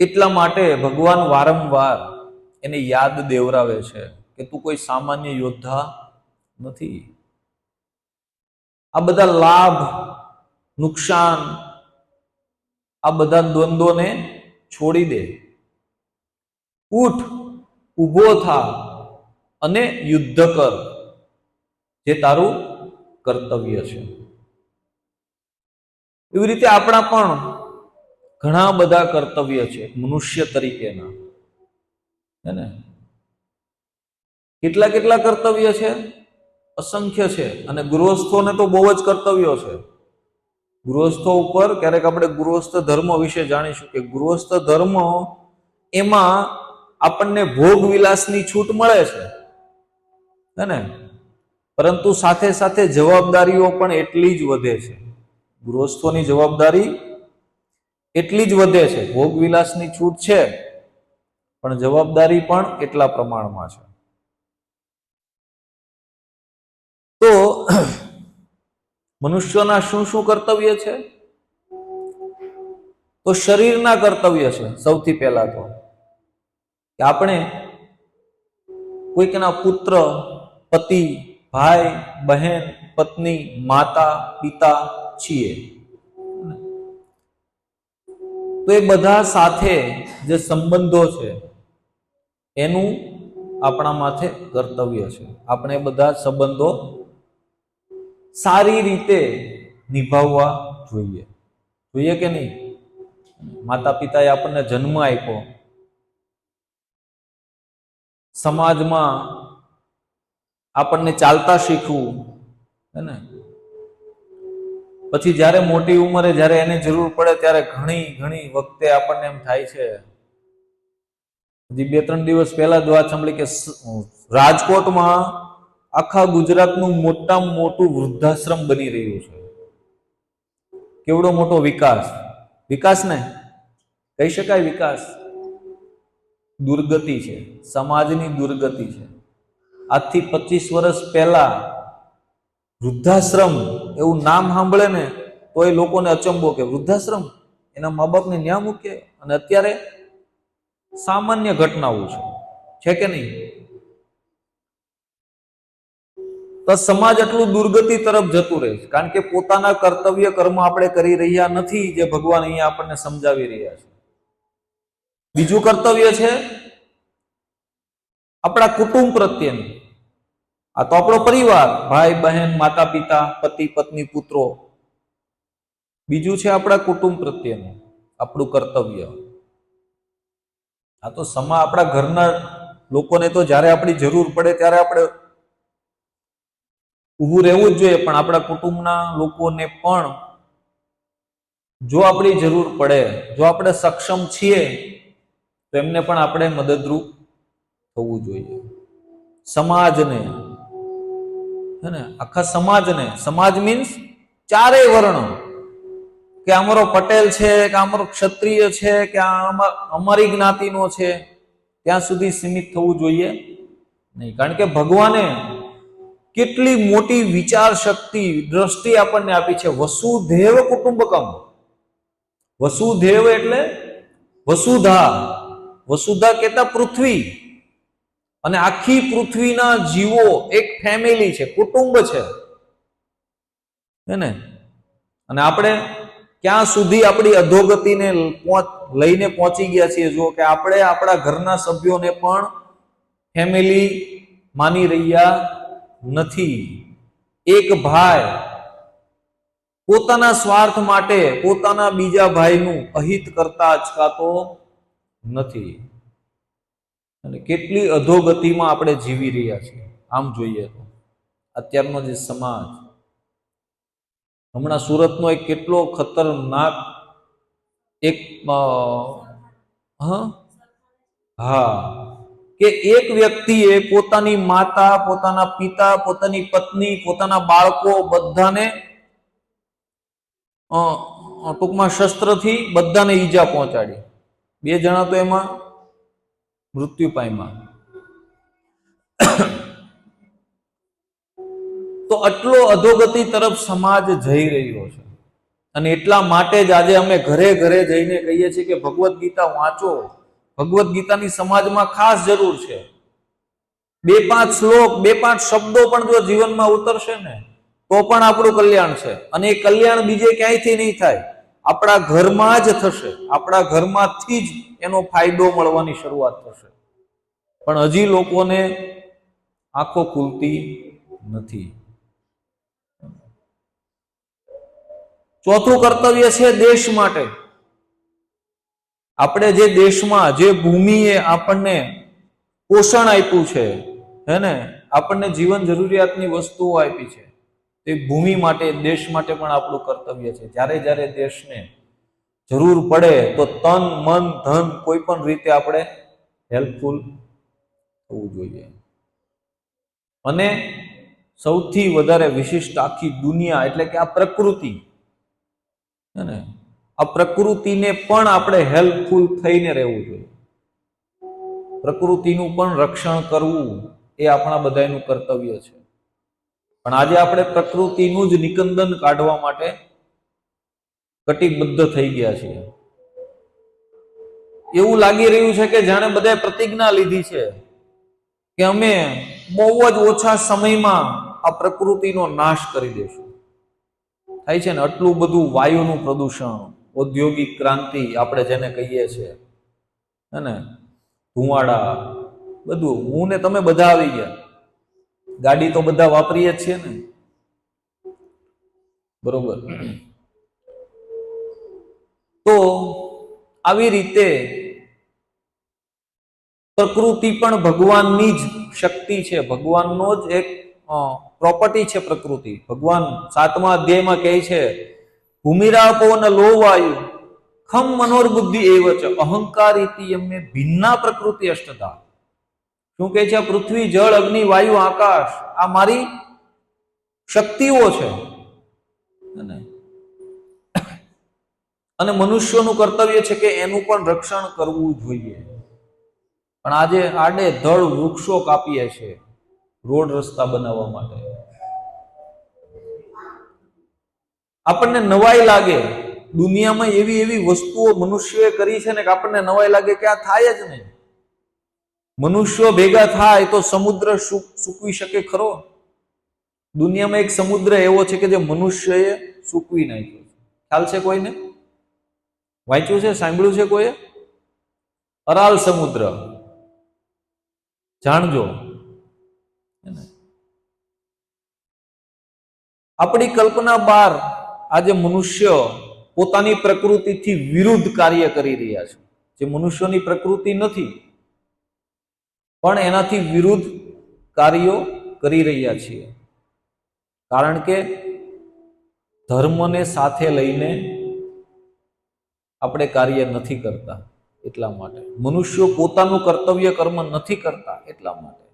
Speaker 1: એટલા માટે ભગવાન વારંવાર એને યાદ દેવરાવે છે કે તું કોઈ સામાન્ય યોદ્ધા નથી. આ બધા લાભ, નુકસાન, આ બધા દ્વંદ્વોને છોડી દે, ઉઠ, ઊભો થા અને યુદ્ધ કર, જે તારું કર્તવ્ય છે. એવી રીતે આપણા પણ ઘણા બધા કર્તવ્ય છે મનુષ્ય તરીકેના, હે ને? કેટલા કેટલા કર્તવ્ય છે? અસંખ્ય છે. અને ગૃહસ્થોને તો બહુ જ કર્તવ્યો છે. ગૃહસ્થો ઉપર ક્યારેક આપણે ગૃહસ્થ ધર્મ વિશે જાણીશું કે ગૃહસ્થ ધર્મ એમાં આપણને ભોગ વિલાસની છૂટ મળે છે, હે ને? પરંતુ સાથે સાથે જવાબદારીઓ પણ એટલી જ વધે છે. ગૃહસ્થોની જવાબદારી એટલી જ વધે છે. ભોગ વિલાસની છૂટ છે પણ જવાબદારી પણ એટલા પ્રમાણમાં છે. તો મનુષ્યના શું શું કર્તવ્ય છે? તો શરીરના કર્તવ્ય છે. સૌથી પહેલા તો કે આપણે કોઈકના પુત્ર, પતિ, ભાઈ, બહેન, પત્ની, માતા, પિતા છીએ. તો એ બધા સાથે જે સંબંધો છે એનું આપણા માથે કર્તવ્ય છે. આપણે બધા સંબંધો સારી રીતે નિભાવવા જોઈએ. જોઈએ કે નહીં? માતા પિતાએ આપણને જન્મ આપ્યો, સમાજમાં આપણને ચાલતા શીખવું, હે ને? પછી જ્યારે મોટી ઉંમરે જ્યારે એને જરૂર પડે ત્યારે ઘણી ઘણી વખતે આપણને એમ થાય છે. હજી 2-3 દિવસ પહેલા જ વાત સાંભળી કે રાજકોટમાં આખા ગુજરાતનું મોટામાં મોટું વૃદ્ધાશ્રમ બની રહ્યું છે. કેવડો મોટો વિકાસ! વિકાસ ને કહી શકાય વિકાસ? દુર્ગતિ છે, સમાજની દુર્ગતિ છે. આજથી 25 વર્ષ પહેલા વૃદ્ધાશ્રમ એવું નામ સાંભળે ને તો એ લોકોને અચંબો કે વૃદ્ધાશ્રમ, એના મા બાપને ન્યા મૂકે. અને અત્યારે સામાન્ય ઘટનાઓ છે કે નહીં? તો સમાજ એટલું દુર્ગતિ તરફ જતું રહે છે કારણ કે પોતાના કર્તવ્ય કર્મ આપણે કરી રહ્યા નથી, જે ભગવાન અહીંયા આપણને સમજાવી રહ્યા છે. બીજું કર્તવ્ય છે આપણા કુટુંબ પ્રત્યેનું. આ તો આપણો પરિવાર, ભાઈ બહેન, માતા પિતા, પતિ પત્ની, પુત્રો. બીજું છે આપણા કુટુંબ પ્રત્યેનું આપણું કર્તવ્ય. આ તો આપણા ઘરના લોકોને તો જ્યારે આપણી જરૂર પડે ત્યારે આપણે ઊભું રહેવું જ જોઈએ, પણ આપણા કુટુંબના લોકોને પણ જો આપણી જરૂર પડે, જો આપણે સક્ષમ છીએ તો એમને પણ આપણે મદદરૂપ થવું જોઈએ. સમાજને, હે ને, આખા સમાજને, સમાજ મીન્સ ચારેય વર્ણ, કે અમારો પટેલ છે, કે અમારો ક્ષત્રિય છે, કે અમારી જ્ઞાતિનો છે, ત્યાં સુધી સીમિત થવું જોઈએ નહીં. કારણ કે ભગવાને કેટલી મોટી વિચાર શક્તિ, દ્રષ્ટિ આપણને આપી છે. વસુધૈવ કુટુંબકમ. વસુધૈવ એટલે વસુધા. વસુધા કહેતા પૃથ્વી, અને આખી પૃથ્વીના જીવો એક ફેમિલી છે, કુટુંબ છે, હે ને. અને આપણે ક્યાં સુધી આપણી અધોગતિને લઈને પહોંચી ગયા છીએ, જો કે આપણે આપણા ઘરના સભ્યોને પણ ફેમિલી માની રહ્યા નથી. એક ભાઈ પોતાના સ્વાર્થ માટે પોતાના બીજા ભાઈનું અહિત કરતા અચકાતો નથી. અને કેટલી અધોગતિમાં આપણે જીવી રહ્યા છીએ આમ જોઈએ તો. અત્યારનો જે સમાજ, હમણાં સુરતનો એક કેટલો ખતરનાક એક હા, કે એક વ્યક્તિએ પોતાની માતા, પોતાના પિતા, પોતાની પત્ની, પોતાના બાળકો બધાને ટૂંકમાં શસ્ત્રથી બધાને ઈજા પહોંચાડી. 2 જણા તો એમાં મૃત્યુ પામ્યા. તો આટલો અધોગતિ તરફ સમાજ જઈ રહ્યો છે. અને એટલા માટે જ આજે અમે ઘરે ઘરે જઈને કહીએ છીએ કે ભગવદ્ ગીતા વાંચો. ભગવદ્ ગીતાની સમાજમાં ખાસ જરૂર છે. 2-5 શ્લોક, 2-5 શબ્દો પણ જો જીવનમાં ઉતરશે ને તો પણ આપણું કલ્યાણ છે. અને એ કલ્યાણ બીજે ક્યાંયથી નહીં થાય, આપણા ઘરમાં જ થશે. આપણા ઘરમાંથી જ એનો ફાયદો મળવાની શરૂઆત થશે. પણ હજી લોકોને આંખો ખુલતી નથી. ચોથું કર્તવ્ય છે દેશ માટે. આપણે જે દેશમાં, જે ભૂમિએ આપણને પોષણ આપ્યું છે, હે ને, આપણને જીવન જરૂરિયાતની વસ્તુઓ આપી છે, તે ભૂમિ માટે, દેશ માટે પણ આપણું કર્તવ્ય છે. જ્યારે જ્યારે દેશને જરૂર પડે તો તન, મન, ધન કોઈ પણ રીતે આપણે હેલ્પફુલ થવું જોઈએ. અને સૌથી વધારે વિશિષ્ટ આખી દુનિયા એટલે કે આ પ્રકૃતિ, હે ને, આ પ્રકૃતિને પણ આપણે હેલ્પફુલ થઈને રહેવું જોઈએ. પ્રકૃતિનું પણ રક્ષણ કરવું એ આપણા બધાનું કર્તવ્ય છે. પણ આજે આપણે પ્રકૃતિનું જ નિકંદન કાઢવા માટે કટિબદ્ધ થઈ ગયા છીએ. એવું લાગી રહ્યું છે કે જાણે બધાએ પ્રતિજ્ઞા લીધી છે કે અમે બહુ જ ઓછા સમયમાં આ પ્રકૃતિનો નાશ કરી દેશું. થાય છે ને આટલું બધું વાયુનું પ્રદૂષણ, ઔદ્યોગિક ક્રાંતિ આપણે જેને કહીએ છીએ, હે ને, ધુમાડા, બધું. હું ને તમે બધા આવી ગયા. ગાડી તો બધા વાપરીએ જ છીએ ને, બરોબર. તો આવી રીતે પ્રકૃતિ પણ ભગવાનની જ શક્તિ છે, ભગવાનનો જ એક પ્રોપર્ટી છે પ્રકૃતિ. ભગવાન 7મા અધ્યાયમાં કહે છે, ભૂમિરાપો ન લો વાયુ ખમ મનોર્બુદ્ધિ એવચ અહંકાર ઇતિ યમે ભિન્ના પ્રકૃતિ અષ્ટધા. શું કહે છે? પૃથ્વી, જળ, અગ્નિ, વાયુ, આકાશ આ મારી શક્તિઓ છે. અને મનુષ્યોનું કર્તવ્ય છે કે એનું પણ રક્ષણ કરવું જોઈએ. પણ આજે આડે ધડ વૃક્ષો કાપીએ છે રોડ રસ્તા બનાવવા માટે. આપણને નવાઈ લાગે, દુનિયામાં એવી એવી વસ્તુઓ મનુષ્યોએ કરી છે ને કે આપણને નવાઈ લાગે કે આ થાય જ નહીં. મનુષ્યો ભેગા થાય તો સમુદ્ર સૂકવી શકે ખરો? દુનિયામાં એક સમુદ્ર એવો છે કે જે મનુષ્યએ સૂકવી નાખ્યો. ખ્યાલ છે કોઈને? વાંચ્યું છે, સાંભળ્યું છે કોઈએ? અરાલ સમુદ્ર, જાણજો. આપણી કલ્પના બહાર આજે મનુષ્ય પોતાની પ્રકૃતિથી વિરુદ્ધ કાર્ય કરી રહ્યા છે. જે મનુષ્યોની પ્રકૃતિ નથી, પણ એનાથી વિરુદ્ધ કાર્યો કરી રહ્યા છીએ. કારણ કે ધર્મને સાથે લઈને આપણે કાર્ય નથી કરતા, એટલા માટે. મનુષ્યો પોતાનું કર્તવ્ય કર્મ નથી કરતા, એટલા માટે.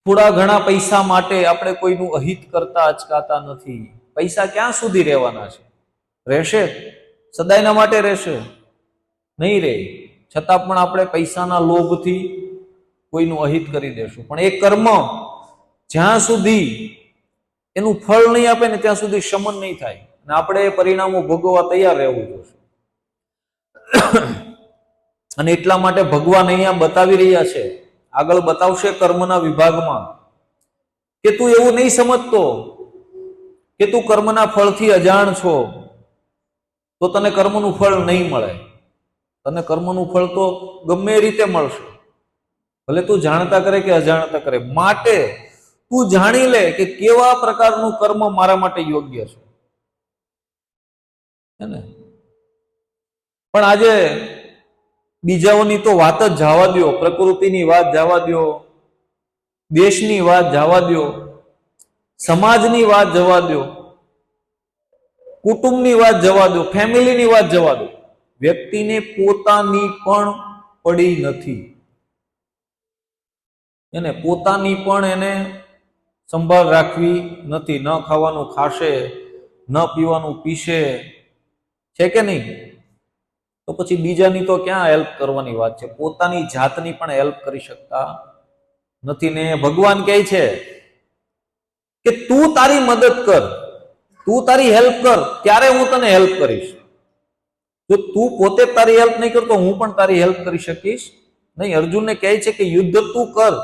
Speaker 1: થોડા ઘણા પૈસા માટે આપણે કોઈનું અહિત કરતા અચકાતા નથી. પૈસા ક્યાં સુધી રહેવાના છે? રહેશે? સદાયના માટે રહેશે? નહીં રહે. છતાં પણ આપણે પૈસાના લોભથી કોઈનું અહિત કરી દેશું. પણ એ કર્મ જ્યાં સુધી એનું ફળ નહીં આપે ને ત્યાં સુધી શમન નહીં થાય, અને આપણે એ પરિણામો ભોગવવા તૈયાર રહેવું જોશે. અને એટલા માટે ભગવાન અહીંયા બતાવી રહ્યા છે, આગળ બતાવશે કર્મના વિભાગમાં, કે તું એવું નહીં સમજતો કે તું કર્મના ફળથી અજાણ છો તો તને કર્મનું ફળ નહીં મળે. તને કર્મનું ફળ તો ગમે એ રીતે મળશે, ભલે તું જાણતા કરે કે અજાણતા કરે. માટે તું જાણી લે કે કેવા પ્રકારનું કર્મ મારા માટે યોગ્ય છે. પણ આજે બીજાઓની તો વાત જ જવા દો, પ્રકૃતિની વાત જવા દો, દેશની વાત જવા દો, સમાજની વાત જવા દો, કુટુંબની વાત જવા દો, ફેમિલીની વાત જવા દો, વ્યક્તિને પોતાની પણ પડી નથી. એને પોતાની પણ એને સંભાળ રાખવી નથી. ન ખાવાનું ખાશે, ન પીવાનું પીશે, છે કે નહીં? તો પછી બીજાની તો ક્યાં હેલ્પ કરવાની વાત છે? પોતાની જાતની પણ હેલ્પ કરી શકતા નથી. ને ભગવાન કહે છે કે તું તારી મદદ કર, તું તારી હેલ્પ કર, ત્યારે હું તને હેલ્પ કરીશ. જો તું પોતે તારી હેલ્પ નહીં કરતો, હું પણ તારી હેલ્પ કરી શકીશ નહીં. અર્જુનને કહે છે કે યુદ્ધ તું કર,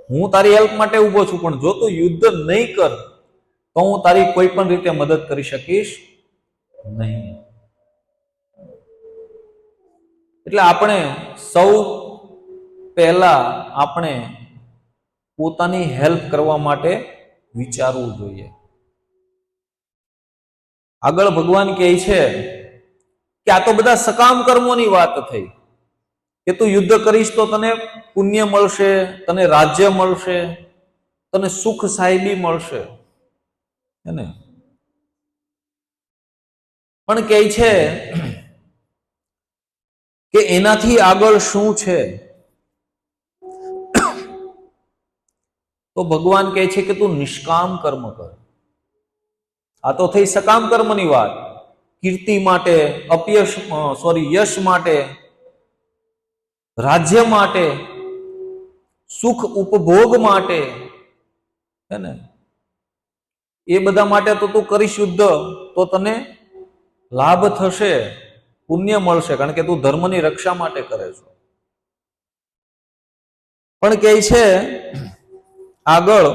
Speaker 1: હું તારી હેલ્પ માટે ઉભો છું, પણ જો તું યુદ્ધ નહીં કર તો હું તારી કોઈ પણ રીતે મદદ કરી શકીશ નહીં. એટલે આપણે સૌ પહેલા આપણે પોતાની હેલ્પ કરવા માટે વિચારવું જોઈએ. આગળ ભગવાન કહે છે કે આ તો બધા સકામ કર્મોની વાત થઈ, કે તું યુદ્ધ કરીશ તો તને પુણ્ય મળશે, તને રાજ્ય મળશે, તને સુખ સાહેબી મળશે, ને પણ કહે છે કે એનાથી આગળ શું છે? તો ભગવાન કહે છે કે તું નિષ્કામ કર્મ કર. આ તો થઈ સકામ કર્મની વાત. કીર્તિ માટે, યશ માટે, રાજ્ય માટે, સુખ ઉપભોગ માટે, હે ને, એ બધા માટે તો તું કરીશ યુદ્ધ તો તને લાભ થશે, પુણ્ય મળશે, કારણ કે તું ધર્મની રક્ષા માટે કરે છો. પણ કહે છે આગળ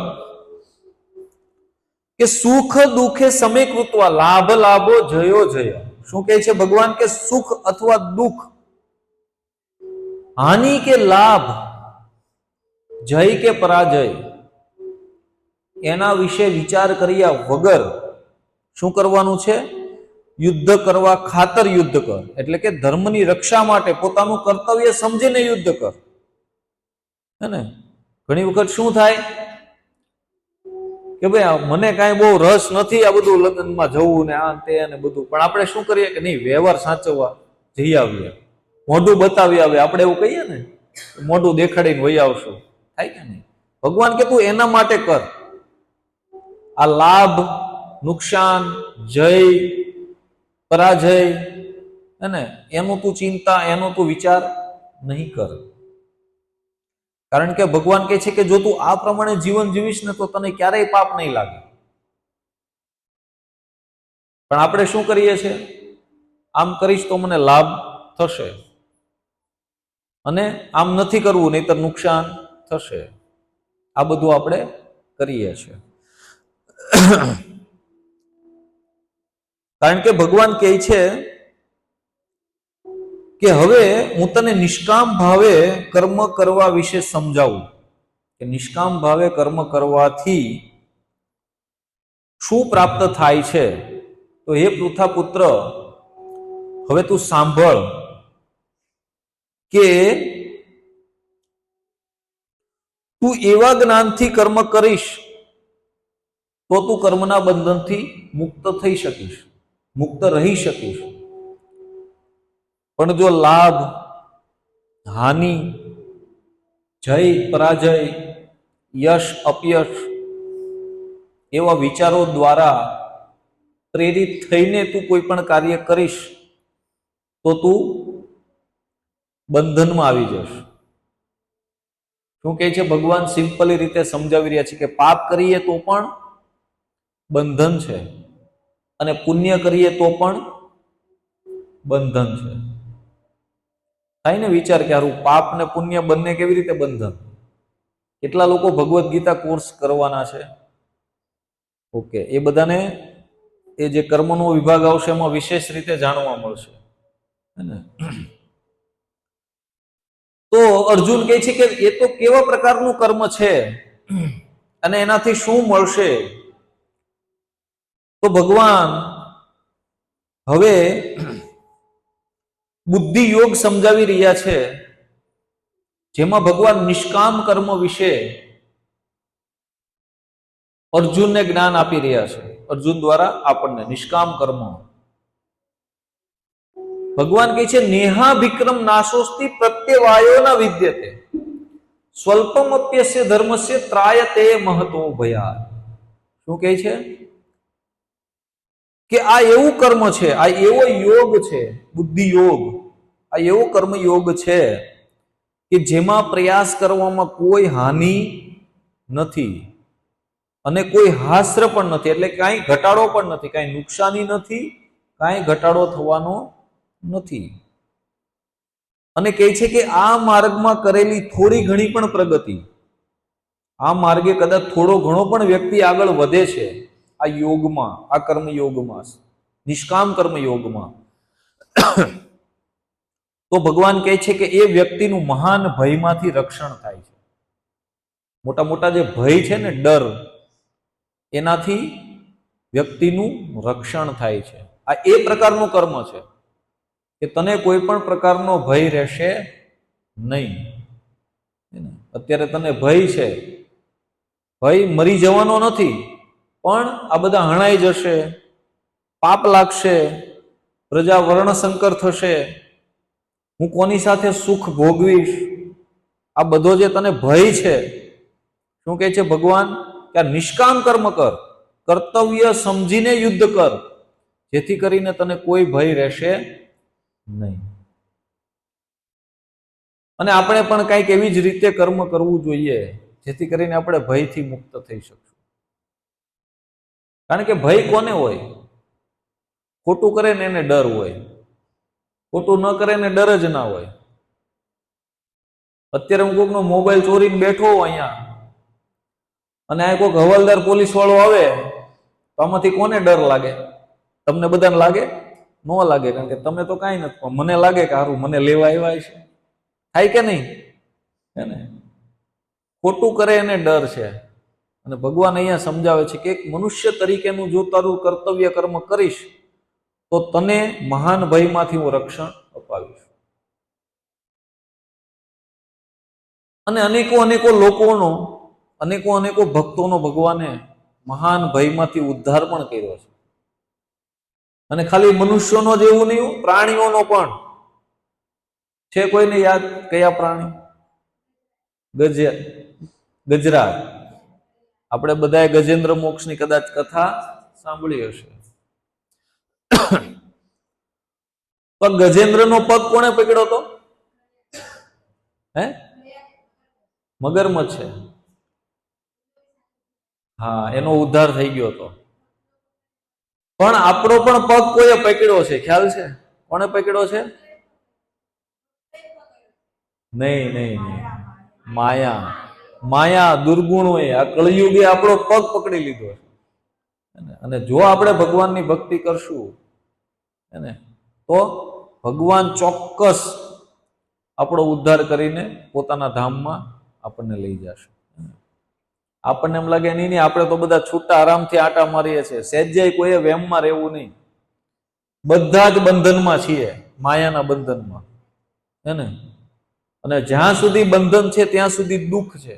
Speaker 1: કે સુખ દુઃખે સમીકૃત્વા લાભ લાભો જયો જય. શું કહે છે ભગવાન? કે સુખ અથવા દુઃખ, હાનિ કે લાભ, જય કે પરાજય, એના વિશે વિચાર કર્યા વગર શું કરવાનું છે? યુદ્ધ કરવા ખાતર યુદ્ધ કર. એટલે કે ધર્મની રક્ષા માટે પોતાનું કર્તવ્ય સમજીને યુદ્ધ કર. હે ને? ઘણી વખત શું થાય કે ભાઈ મને કાંઈ બહુ રસ નથી આ બધું લગ્નમાં જવું ને આ તે ને બધું, પણ આપણે શું કરીએ કે નહીં, વ્યવહાર સાચવવા જઈ આવીએ, મોઢું બતાવી આવે. આપણે એવું કહીએ ને, મોઢું દેખાડીને વહી આવશું, થાય કે નહીં? ભગવાન કે તું એના માટે કર. આ લાભ, નુકસાન, જય, પરાજય, હે ને, એનું તું ચિંતા, એનો તું વિચાર નહીં કર. કારણ કે ભગવાન કહે છે કે જો તું આ પ્રમાણે જીવન જીવીશ ને તો તને ક્યારેય પાપ નહીં લાગે. પણ આપણે શું કરીએ છીએ? આમ કરીશ તો મને લાભ થશે, અને આમ નથી કરવું નહીતર નુકસાન થશે. આ બધું આપણે કરીએ છીએ. કારણ કે ભગવાન કહે છે કે હવે હું તને નિષ્કામ ભાવે કર્મ કરવા વિશે સમજાવું, કે નિષ્કામ ભાવે કર્મ કરવાથી શું પ્રાપ્ત થાય છે. તો હે પૃથા પુત્ર, હવે તું સાંભળ કે તું એવા જ્ઞાનથી કર્મ કરીશ તો તું કર્મના બંધનથી મુક્ત થઈ શકીશ, મુક્ત રહી શકીશ. પણ જો લાભ, હાનિ, જય પરાજય, યશ અપયશ એવા વિચારો દ્વારા પ્રેરિત થઈને તું કોઈ પણ કાર્ય કરીશ તો તું બંધનમાં આવી જશ. શું કહે છે ભગવાન? સિમ્પલી રીતે સમજાવી રહ્યા છે કે પાપ કરીએ તો પણ બંધન છે અને પુણ્ય કરીએ તો પણ બંધન છે. થાય ને વિચાર કે હારું પાપ ને પુણ્ય બંને કેવી રીતે બંધન? કેટલા લોકો ભગવદ્ ગીતા કોર્સ કરવાના છે? ઓકે, એ બધાને એ જે કર્મનો વિભાગ આવશે એમાં વિશેષ રીતે જાણવા મળશે. તો અર્જુન કહે છે કે એ તો કેવા પ્રકારનું કર્મ છે અને એનાથી શું મળશે? તો ભગવાન હવે બુદ્ધિ યોગ સમજાવી રહ્યા છે, જેમાં ભગવાન નિષ્કામ કર્મ વિશે અર્જુનને જ્ઞાન આપી રહ્યા છે. અર્જુન દ્વારા આપણને નિષ્કામ કર્મ. ભગવાન કહે છે નેહા વિક્રમ નાશોસ્તિ પ્રત્યવાયો ના વિદ્યતે સ્વલ્પમ અપ્યસ્ય ધર્મસ્ય ત્રાયતે મહતો ભયા. શું કહે છે? કે આ એવું કર્મ છે, આ એવો યોગ છે, બુદ્ધિ યોગ, આ એવો કર્મ યોગ છે કે જેમાં પ્રયાસ કરવામાં કોઈ હાનિ નથી અને કોઈ હાસ્ર પણ નથી, એટલે કાંઈ ઘટાડો પણ નથી, કાંઈ નુકસાની નથી, કાંઈ ઘટાડો થવાનો નથી. અને કહે છે કે આ માર્ગમાં કરેલી થોડી ઘણી પણ પ્રગતિ, આ માર્ગે કદાચ થોડો ઘણો પણ વ્યક્તિ આગળ વધે છે આ યોગમાં, આ કર્મ યોગમાં, નિષ્કામ કર્મ યોગમાં, તો ભગવાન કહે છે કે એ વ્યક્તિનું મહાન ભયમાંથી રક્ષણ થાય છે. મોટા મોટા જે ભય છે ને, ડર, એનાથી વ્યક્તિનું રક્ષણ થાય છે. આ એ પ્રકારનું કર્મ છે કે તને કોઈ પણ પ્રકારનો ભય રહેશે નહીં. અત્યારે તને ભય છે, ભય મરી જવાનો નથી, પણ આ બધા હણાઈ જશે, પાપ લાગશે, પ્રજા વર્ણશંકર થશે, હું કોની સાથે સુખ ભોગવીશ, આ બધો જે તને ભય છે, શું કહે છે ભગવાન? કે આ નિષ્કામ કર્મ કર, કર્તવ્ય સમજીને યુદ્ધ કર, જેથી કરીને તને કોઈ ભય રહેશે નહીં. અને આપણે પણ કંઈક એવી જ રીતે કર્મ કરવું જોઈએ જેથી કરીને આપણે ભયથી મુક્ત થઈ શકશું. કારણ કે ભય કોને હોય? ખોટું કરે ને એને ડર હોય, ખોટું ન કરે ને ડર જ ના હોય. અત્યારે હું કોઈકનો મોબાઈલ ચોરીને બેઠો હોઉં અહીંયા અને આ કોઈક હવાલદાર પોલીસ વાળો આવે તો આમાંથી કોને ડર લાગે? તમને બધાને લાગે? ન લાગે, કારણ કે તમે તો કાંઈ નથી, પણ મને લાગે કે હારું મને લેવા આવ્યા છે. થાય કે નહીં? હે ને? ખોટું કરે એને ડર છે. અને ભગવાન અહીંયા સમજાવે છે કે એક મનુષ્ય તરીકેનું જો તારું કર્તવ્ય કર્મ કરીશ તો તને મહાન ભયમાંથી હું રક્ષણ અપાવીશ. અને અનેકો લોકોનો, અનેકો ભક્તોનો ભગવાને મહાન ભયમાંથી ઉદ્ધાર પણ કર્યો છે. અને ખાલી મનુષ્યોનો જ એવું નહીં, પ્રાણીઓનો પણ છે. કોઈને યાદ કયા પ્રાણી? ગજરાત. આપણે બધાએ ગજેન્દ્ર મોક્ષની કદાચ કથા સાંભળી હશે. પણ ગજેન્દ્રનો પગ કોણે પકડ્યો હતો? હે? મગરમચ્છ છે. હા, એનો ઉદ્ધાર થઈ ગયો હતો. પણ આપણો પણ પગ કોઈએ પકડ્યો છે, ખ્યાલ છે? કોણે પકડ્યો છે? નહીં. માયા દુર્ગુણોએ, આ કળિયુગે આપણો પગ પકડી લીધો છે. અને જો આપણે ભગવાનની ભક્તિ કરશું તો ભગવાન ચોક્કસ આપણો ઉદ્ધાર કરીને પોતાના ધામમાં આપણને લઈ જશે. આપણને એમ લાગે નહીં, આપણે તો બધા છૂટા આરામથી આટા મારીએ છીએ, સહેજાઈ કોઈએ વેમમાં રહેવું નહીં. બધા જ બંધનમાં છીએ, માયાના બંધનમાં, હે ને? અને જ્યાં સુધી બંધન છે ત્યાં સુધી દુઃખ છે.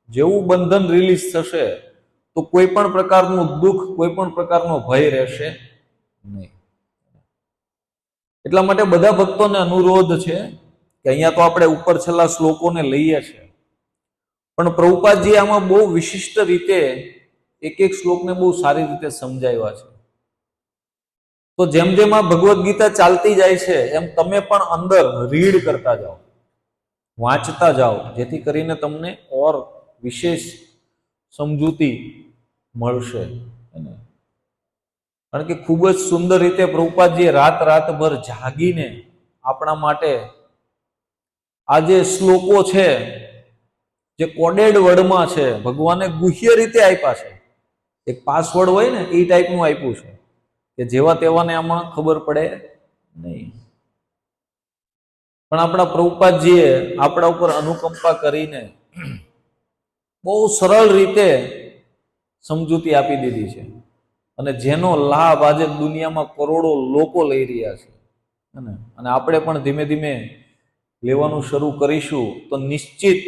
Speaker 1: જેવું બંધન રિલીઝ થશે તો કોઈ પણ પ્રકારનું દુઃખ, કોઈ પણ પ્રકારનો ભય રહેશે નહીં. એટલા માટે બધા ભક્તોને અનુરોધ છે કે અહીંયા તો આપણે ઉપર છેલ્લા શ્લોકોને લઈએ છીએ, પણ પ્રભુપાદજી આમાં બહુ વિશિષ્ટ રીતે એક એક શ્લોકને બહુ સારી રીતે સમજાવ્યા છે. તો જેમ જેમ આ ભગવદ્ ગીતા ચાલતી જાય છે એમ તમે પણ અંદર રીડ કરતા જાઓ, વાંચતા જાઓ, જેથી કરીને તમને ઓર વિશેષ સમજૂતી મળશે. કારણ કે ખૂબ જ સુંદર રીતે પ્રભુપાદજીએ રાતભર જાગીને આપણા માટે આ જે શ્લોકો છે, જે કોડેડ વર્ડમાં છે, ભગવાને ગુહ્ય રીતે આપ્યા છે. એક પાસવર્ડ હોય ને એ ટાઈપનું આપ્યું છે કે જેવા તેવાને આમાં ખબર પડે નહીં. પણ આપણા પ્રભુપાદજીએ આપણા ઉપર અનુકંપા કરીને બહુ સરળ રીતે સમજૂતી આપી દીધી છે, અને જેનો લાભ આજે દુનિયામાં કરોડો લોકો લઈ રહ્યા છે. અને આપણે પણ ધીમે ધીમે લેવાનું શરૂ કરીશું તો નિશ્ચિત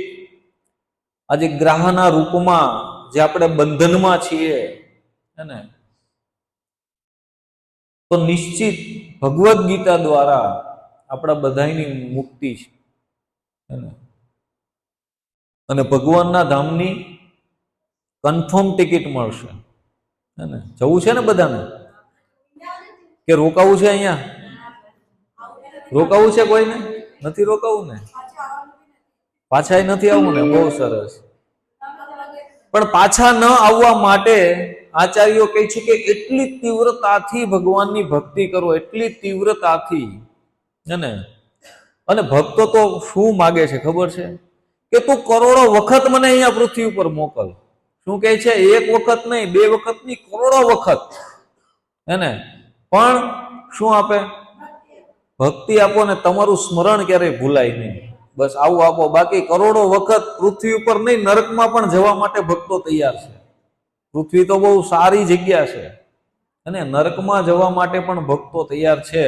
Speaker 1: આજે ગ્રહના રૂપમાં જે આપણે બંધનમાં છીએ, હે, તો નિશ્ચિત ભગવદ્ ગીતા દ્વારા આપણા બધાની મુક્તિ છે, અને ભગવાનના ધામની કન્ફર્મ ટિકિટ મળશે. જવું છે ને બધાને કે રોકાવું છે? અહીંયા રોકાવું છે? કોઈને નથી રોકાવું ને? પાછા નથી આવવું ને? બહુ સરસ. પણ પાછા ન આવવા માટે આચાર્યો કહે છે કે એટલી તીવ્રતાથી ભગવાનની ભક્તિ કરો, એટલી તીવ્રતાથી. અને ભક્તો તો શું માગે છે ખબર છે? કે તું કરોડો વખત મને અહીંયા પૃથ્વી ઉપર મોકલ. શું કહે છે? એક વખત નહીં, બે વખત નહીં, કરોડો વખત. પણ શું આપે? ભક્તિ આપો ને તમારું સ્મરણ ક્યારેય ભૂલાય નહીં. બસ આવું આપો. બાકી કરોડો વખત પૃથ્વી ઉપર નહીં, નરકમાં પણ જવા માટે ભક્તો તૈયાર છે. પૃથ્વી તો બહુ સારી જગ્યા છે, અને નરકમાં જવા માટે પણ ભક્તો તૈયાર છે.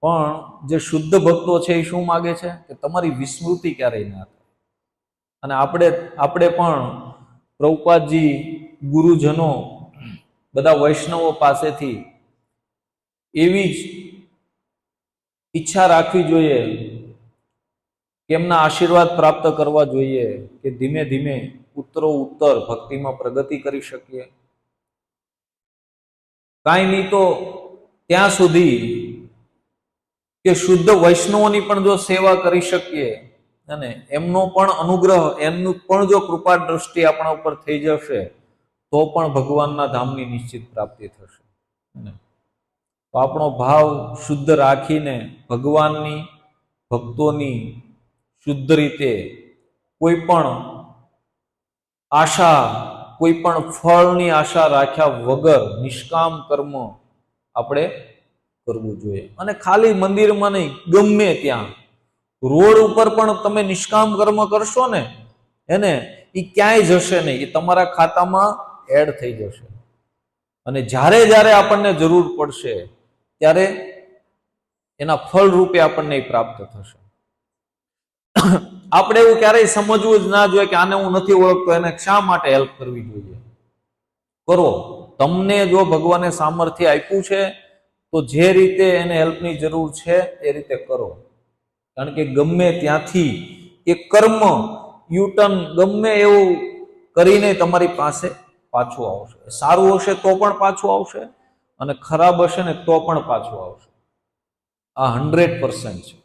Speaker 1: પણ જે શુદ્ધ ભક્તો છે એ શું માગે છે? કે તમારી વિસ્મૃતિ ક્યારેય ના થાય. અને આપણે પણ પ્રભુપાદજી, ગુરુજનો, બધા વૈષ્ણવો પાસેથી એવી જ ઈચ્છા રાખવી જોઈએ કે એમના આશીર્વાદ પ્રાપ્ત કરવા જોઈએ કે ધીમે ધીમે ઉત્તર ભક્તિમાં પ્રગતિ કરી શકીએ. કાંઈ નહીં તો ત્યાં સુધી કે શુદ્ધ વૈષ્ણવોની પણ જો સેવા કરી શકીએ અને એમનો પણ અનુગ્રહ, એમનું પણ જો કૃપા દ્રષ્ટિ આપણા ઉપર થઈ જશે તો પણ ભગવાનના ધામની નિશ્ચિત પ્રાપ્તિ થશે. તો આપણો ભાવ શુદ્ધ રાખીને ભગવાનની, ભક્તોની શુદ્ધ રીતે કોઈ પણ આશા, કોઈ પણ ફળની આશા રાખ્યા વગર નિષ્કામ કર્મ આપણે કરવું જોઈએ. અને ખાલી મંદિરમાં નહીં, ગમે ત્યાં રોડ ઉપર પણ તમે નિષ્કામ કર્મ કરશો ને, એ ક્યાંય જશે નહીં, એ તમારા ખાતામાં એડ થઈ જશે. અને જ્યારે જ્યારે આપણને જરૂર પડશે ત્યારે એના ફળ રૂપે આપણને પ્રાપ્ત થશે. આપણે એવું ક્યારેય સમજવું જ ના જોઈએ કે આને હું નથી ઓળખતો, એને શા માટે હેલ્પ કરવી જોઈએ. કરો. તમને જો ભગવાને સામર્થ્ય આપ્યું છે તો જે રીતે એને હેલ્પની જરૂર છે એ રીતે કરો. કારણ કે ગમે ત્યાંથી એ કર્મ યુટર્ન ગમે એવું કરીને તમારી પાસે પાછું આવશે. સારું હશે તો પણ પાછું આવશે, અને ખરાબ હશે ને તો પણ પાછું આવશે. આ 100% છે.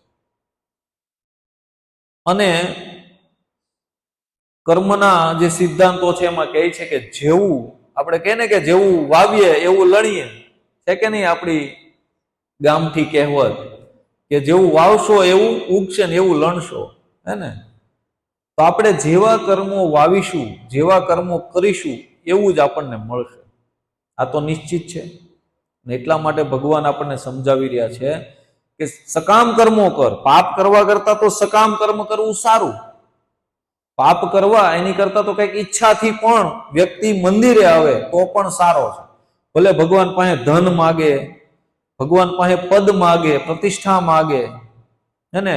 Speaker 1: અને કર્મના જે સિદ્ધાંતો છે એમાં કહે છે કે જેવું આપણે કહે ને કે જેવું વાવીએ એવું લણીએ, છે કે નહીં? આપણી ગામથી કહેવત કે જેવું વાવશો એવું ઉગશે ને એવું લણશો, હે ને? તો આપણે જેવા કર્મો વાવીશું, જેવા કર્મો કરીશું એવું જ આપણને મળશે. આ તો નિશ્ચિત છે. એટલા માટે ભગવાન આપણને સમજાવી રહ્યા છે કે સકામ કર્મો કર. પાપ કરવા કરતા તો સકામ કર્મ કરવું સારું. પાપ કરવા એની કરતા તો કંઈક ઈચ્છાથી પણ વ્યક્તિ મંદિરે આવે તો પણ સારો છે. ભલે ભગવાન પાસે ધન માગે, ભગવાન પાસે પદ માગે, પ્રતિષ્ઠા માગે, હે ને,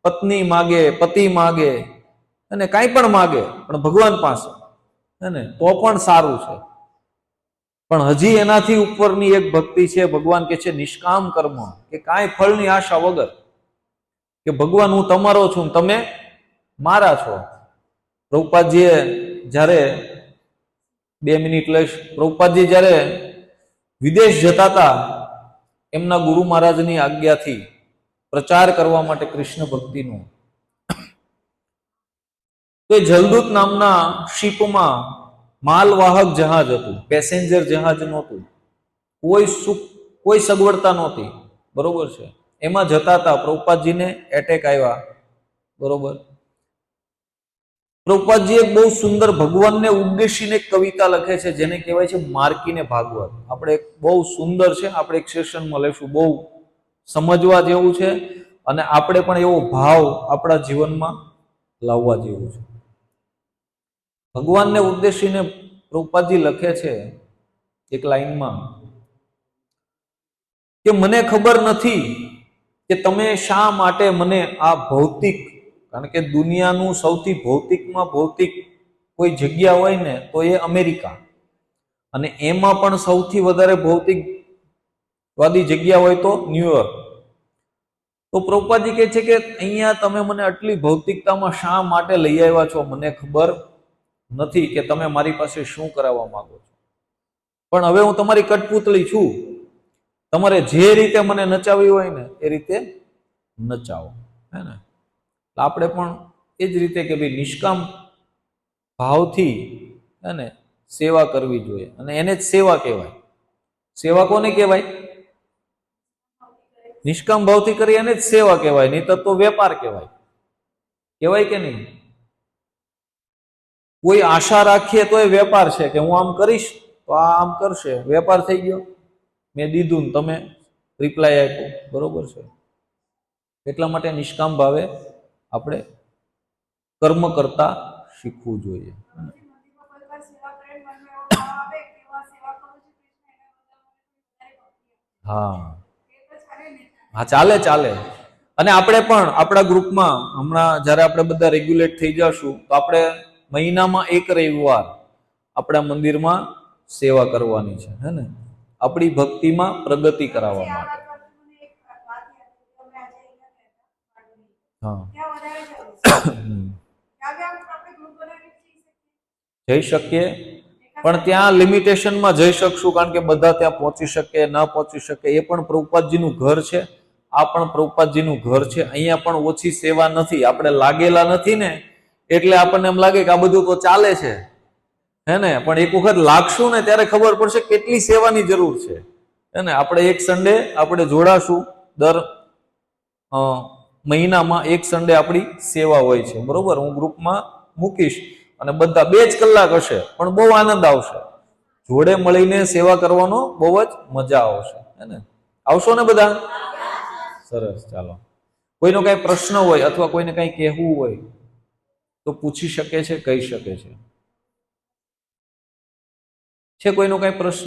Speaker 1: પત્ની માગે, પતિ માગે, અને કાંઈ પણ માગે, પણ ભગવાન પાસે, હે ને, તો પણ સારું છે. પણ હજી એનાથી ઉપરની એક ભક્તિ છે. ભગવાન કે છે નિષ્કામ કર્મ, કે કાંઈ ફળની આશા વગર, કે ભગવાન હું તમારો છું, તમે મારા છો. પ્રભુપાદજીએ જ્યારે 2 મિનિટ લઈશ, પ્રભુપાદજી જ્યારે વિદેશ જતા હતા એમના ગુરુ મહારાજની આજ્ઞાથી પ્રચાર કરવા માટે કૃષ્ણ ભક્તિનો, તો એ જલદૂત નામના શિપમાં માલવાહક જહાજ હતું, પેસેન્જર જહાજ નહોતું, કોઈ સગવડતા નહોતી, બરોબર છે. એમાં જતા હતા. પ્રભુપાદજીને એટેક આવ્યા, બરોબર. પ્રભુપાદજી એક બહુ સુંદર ભગવાનને ઉદ્દેશીને એક કવિતા લખે છે, જેને કહેવાય છે માર્કીને ભાગવત. આપણે બહુ સુંદર છે, આપણે એક સેશનમાં લઈશું, બહુ સમજવા જેવું છે, અને આપણે પણ એવો ભાવ આપણા જીવનમાં લાવવા જેવું છે. ભગવાનને ઉદ્દેશીને પ્રભુપાદજી લખે છે એક લાઈનમાં કે મને ખબર નથી કે તમે શા માટે મને આ ભૌતિક, કારણ કે દુનિયાનું સૌથી ભૌતિકમાં ભૌતિક કોઈ જગ્યા હોય ને તો એ અમેરિકા, અને એમાં પણ સૌથી વધારે ભૌતિકવાદી જગ્યા હોય તો ન્યુયોર્ક. તો પ્રભુપાદજી કહે છે કે અહીંયા તમે મને આટલી ભૌતિકતામાં શા માટે લઈ આવ્યા છો, મને ખબર નથી કે તમે મારી પાસે શું કરાવવા માંગો છો. પણ હવે હું તમારી કઠપૂતળી છું, તમારે જે રીતે મને નચાવી હોય ને એ રીતે નચાવો, હે ને. આપણે પણ એ જ રીતે કે ભાઈ નિષ્કામ ભાવથી, હે ને, સેવા કરવી જોઈએ, અને એને જ સેવા કહેવાય. સેવા કોને કહેવાય? નિષ્કામ ભાવથી કરી એને જ સેવા કહેવાય, નહીં તો વેપાર કહેવાય. કહેવાય કે નહીં? કોઈ આશા રાખીએ તો એ વેપાર છે, કે હું આમ કરીશ તો આ આમ કરશે, વેપાર થઈ ગયો. મેં દીધું ને તમે રિપ્લાય આપ્યો, બરોબર છે. એટલા માટે નિષ્કામ ભાવે આપણે કર્મ કરતા શીખવું જોઈએ. હા હા, ચાલે ચાલે. અને આપણે પણ આપણા ગ્રુપમાં હમણાં જ્યારે આપણે બધા રેગ્યુલેટ થઈ જશું તો આપણે મહિનામાં એક રવિવાર આપણા મંદિરમાં સેવા કરવાની છે, હે ને, આપણી ભક્તિમાં પ્રગતિ કરાવવા માટે. હા જઈ શકીએ, પણ ત્યાં લિમિટેશનમાં જઈ શકશું, કારણ કે બધા ત્યાં પહોંચી શકે ન પહોંચી શકે. એ પણ પ્રભુપાદજીનું ઘર છે, આ પણ પ્રભુપાદજીનું ઘર છે. અહીંયા પણ ઓછી સેવા નથી, આપણે લાગેલા નથી ને, એટલે આપણને એમ લાગે કે આ બધું તો ચાલે છે, હે ને. પણ એક વખત લાગશું ને ત્યારે ખબર પડશે કેટલી સેવાની જરૂર છે, હે ને. આપણે એક સન્ડે આપણે જોડાશું, દર મહિનામાં એક સન્ડે આપણી સેવા હોય છે, બરોબર. હું ગ્રુપમાં મૂકીશ, અને બધા 2 જ કલાક હશે, પણ બહુ આનંદ આવશે. જોડે મળીને સેવા કરવાનો બહુ જ મજા આવશે, હે ને. આવશો ને બધા? સરસ, ચાલો. કોઈનો કઈ પ્રશ્ન હોય અથવા કોઈને કઈ કહેવું હોય તો પૂછી શકે છે, કહી શકે છે. કોઈનો કઈ પ્રશ્ન?